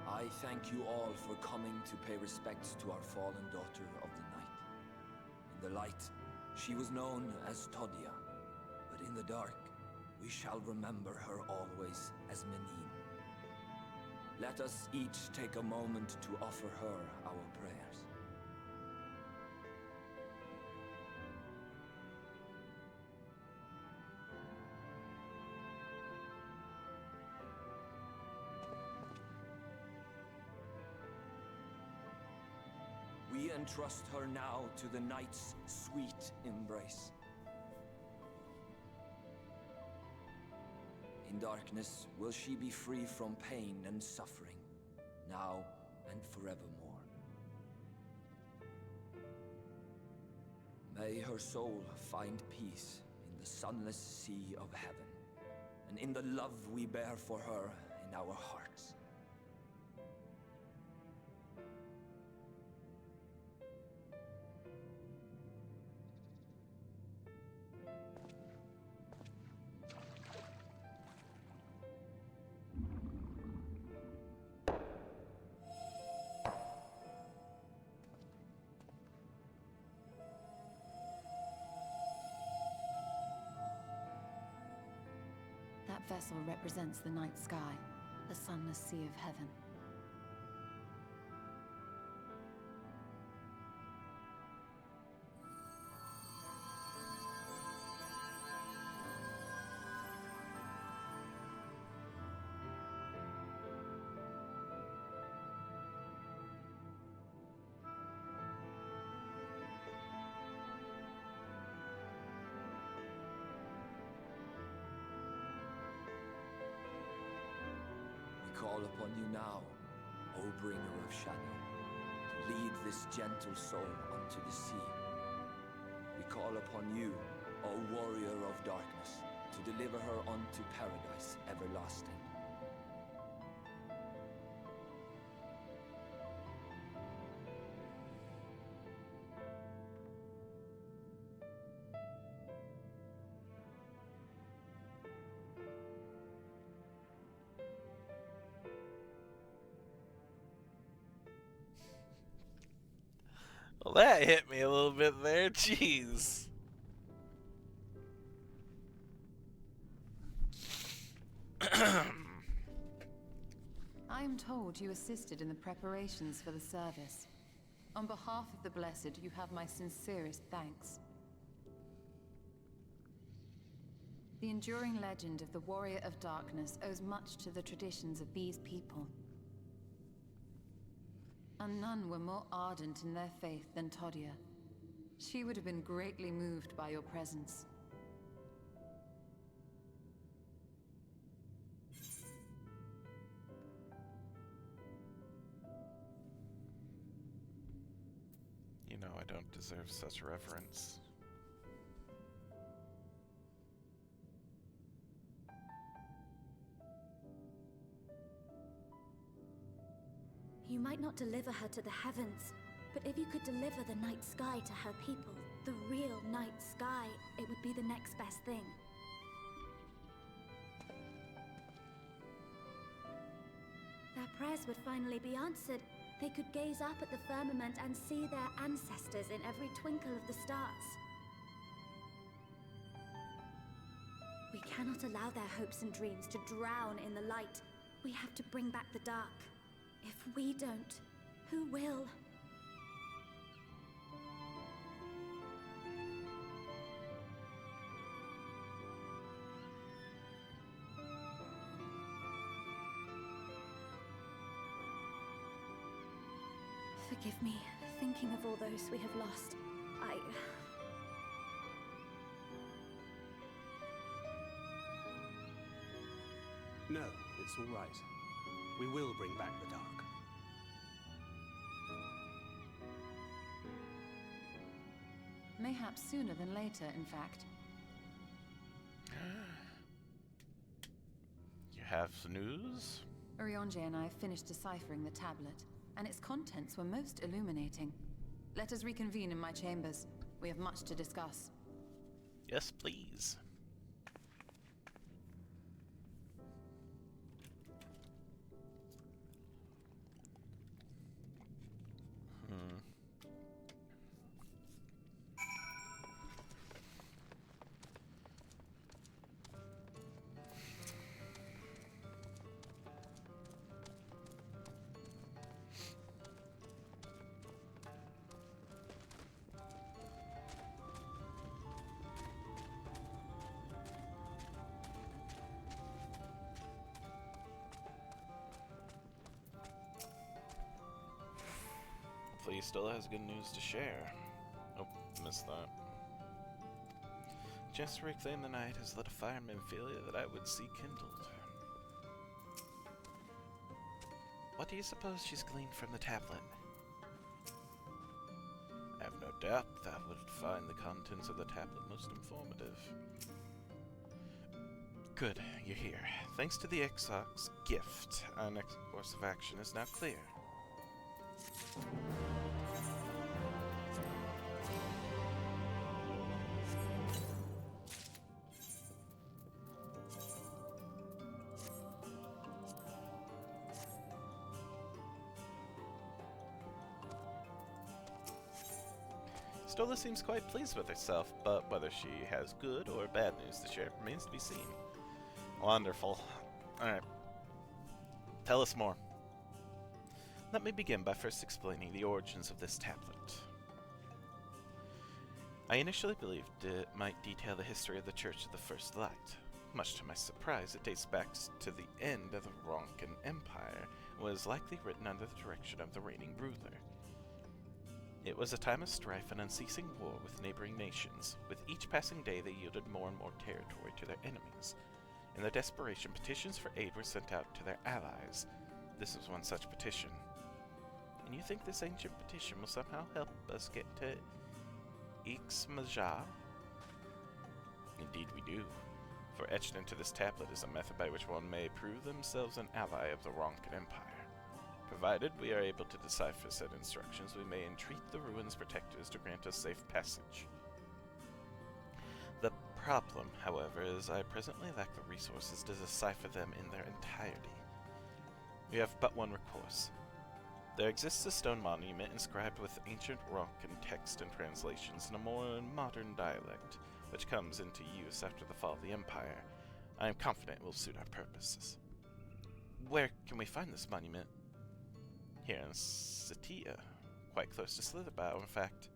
I thank you all for coming to pay respects to our fallen daughter of the night. In the light, she was known as Todia, but in the dark, we shall remember her always as Menine. Let us each take a moment to offer her our prayers. We entrust her now to the night's sweet embrace. In darkness will she be free from pain and suffering, now and forevermore. May her soul find peace the sunless sea of heaven, and in the love we bear for her in our hearts.
That vessel represents the night sky, the sunless sea of heaven.
We call upon you now, O bringer of shadow, to lead this gentle soul unto the sea. We call upon you, O warrior of darkness, to deliver her unto paradise everlasting.
Well, that hit me a little bit there. Jeez.
I am told you assisted in the preparations for the service. On behalf of the Blessed, you have my sincerest thanks. The enduring legend of the Warrior of Darkness owes much to the traditions of these people. And none were more ardent in their faith than Todia. She would have been greatly moved by your presence.
You know I don't deserve such reverence.
You might not deliver her to the heavens, but if you could deliver the night sky to her people, the real night sky, it would be the next best thing. Their prayers would finally be answered. They could gaze up at the firmament and see their ancestors in every twinkle of the stars. We cannot allow their hopes and dreams to drown in the light. We have to bring back the dark. If we don't, who will? Forgive me, thinking of all those we have lost.
No, it's all right. We will bring back the dark.
Mayhaps sooner than later, in fact.
You have news?
Urianger and I have finished deciphering the tablet, and its contents were most illuminating. Let us reconvene in my chambers. We have much to discuss.
Yes, please. He still has good news to share. Oh, missed that. Just reclaim the night has lit a fire in Memphilia that I would see kindled. What do you suppose she's gleaned from the tablet? I have no doubt thou wilt find the contents of the tablet most informative. Good, you're here. Thanks to the XIV's gift, our next course of action is now clear. Stola seems quite pleased with herself, but whether she has good or bad news to share remains to be seen. Wonderful. Alright. Tell us more. Let me begin by first explaining the origins of this tablet. I initially believed it might detail the history of the Church of the First Light. Much to my surprise, it dates back to the end of the Ronkan Empire and was likely written under the direction of the reigning ruler. It was a time of strife and unceasing war with neighboring nations. With each passing day, they yielded more and more territory to their enemies. In their desperation, petitions for aid were sent out to their allies. This was one such petition. And you think this ancient petition will somehow help us get to XIV? Indeed we do. For etched into this tablet is a method by which one may prove themselves an ally of the Ronkan Empire. Provided we are able to decipher said instructions, we may entreat the ruins' protectors to grant us safe passage. The problem, however, is I presently lack the resources to decipher them in their entirety. We have but one recourse. There exists a stone monument inscribed with ancient Ronkan text and translations in a more modern dialect, which comes into use after the fall of the Empire. I am confident it will suit our purposes. Where can we find this monument? Here in Satia, quite close to Slitherbow, in fact.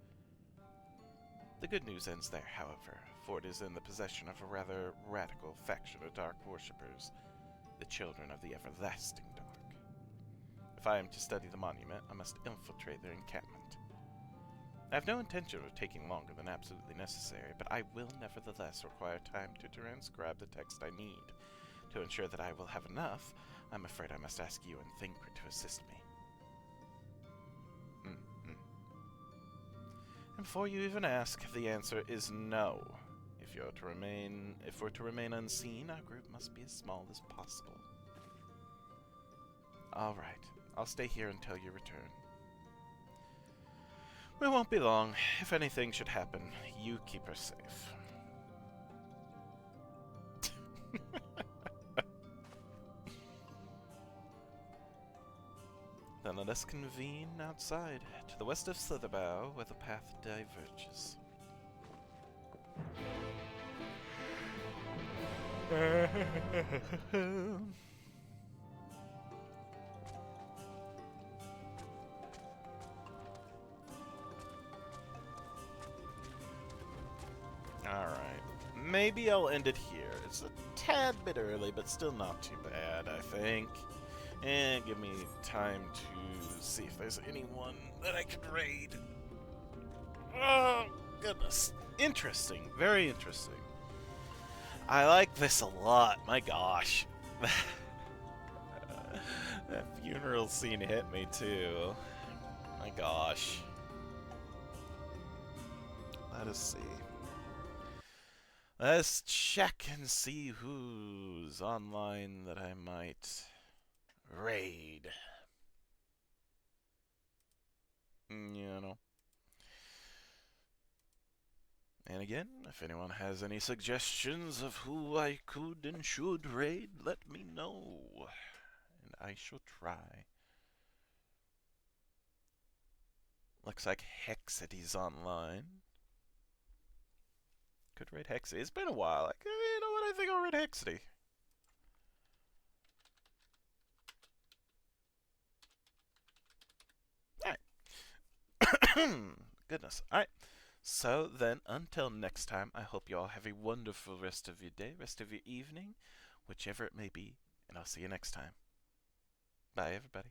The good news ends there, however, for it is in the possession of a rather radical faction of dark worshippers, the Children of the Everlasting Dark. If I am to study the monument, I must infiltrate their encampment. I have no intention of taking longer than absolutely necessary, but I will nevertheless require time to transcribe the text I need. To ensure that I will have enough, I'm afraid I must ask you and Thancred to assist me. And before you even ask, the answer is no. If we're to remain unseen, our group must be as small as possible. All right, I'll stay here until you return. It won't be long. If anything should happen, you keep her safe. Then let us convene outside, to the west of Slitherbow, where the path diverges. Alright, maybe I'll end it here. It's a tad bit early, but still not too bad, I think. And give me time to see if there's anyone that I could raid. Oh, goodness. Interesting. Very interesting. I like this a lot. My gosh. That funeral scene hit me, too. My gosh. Let us see. Let's check and see who's online that I might raid. You know. And again, if anyone has any suggestions of who I could and should raid, let me know. And I shall try. Looks like Hexity's online. Could raid Hexity. It's been a while. Like, you know what? I think I'll raid Hexity. Goodness. Alright. So then, until next time, I hope you all have a wonderful rest of your day, rest of your evening, whichever it may be, and I'll see you next time. Bye, everybody.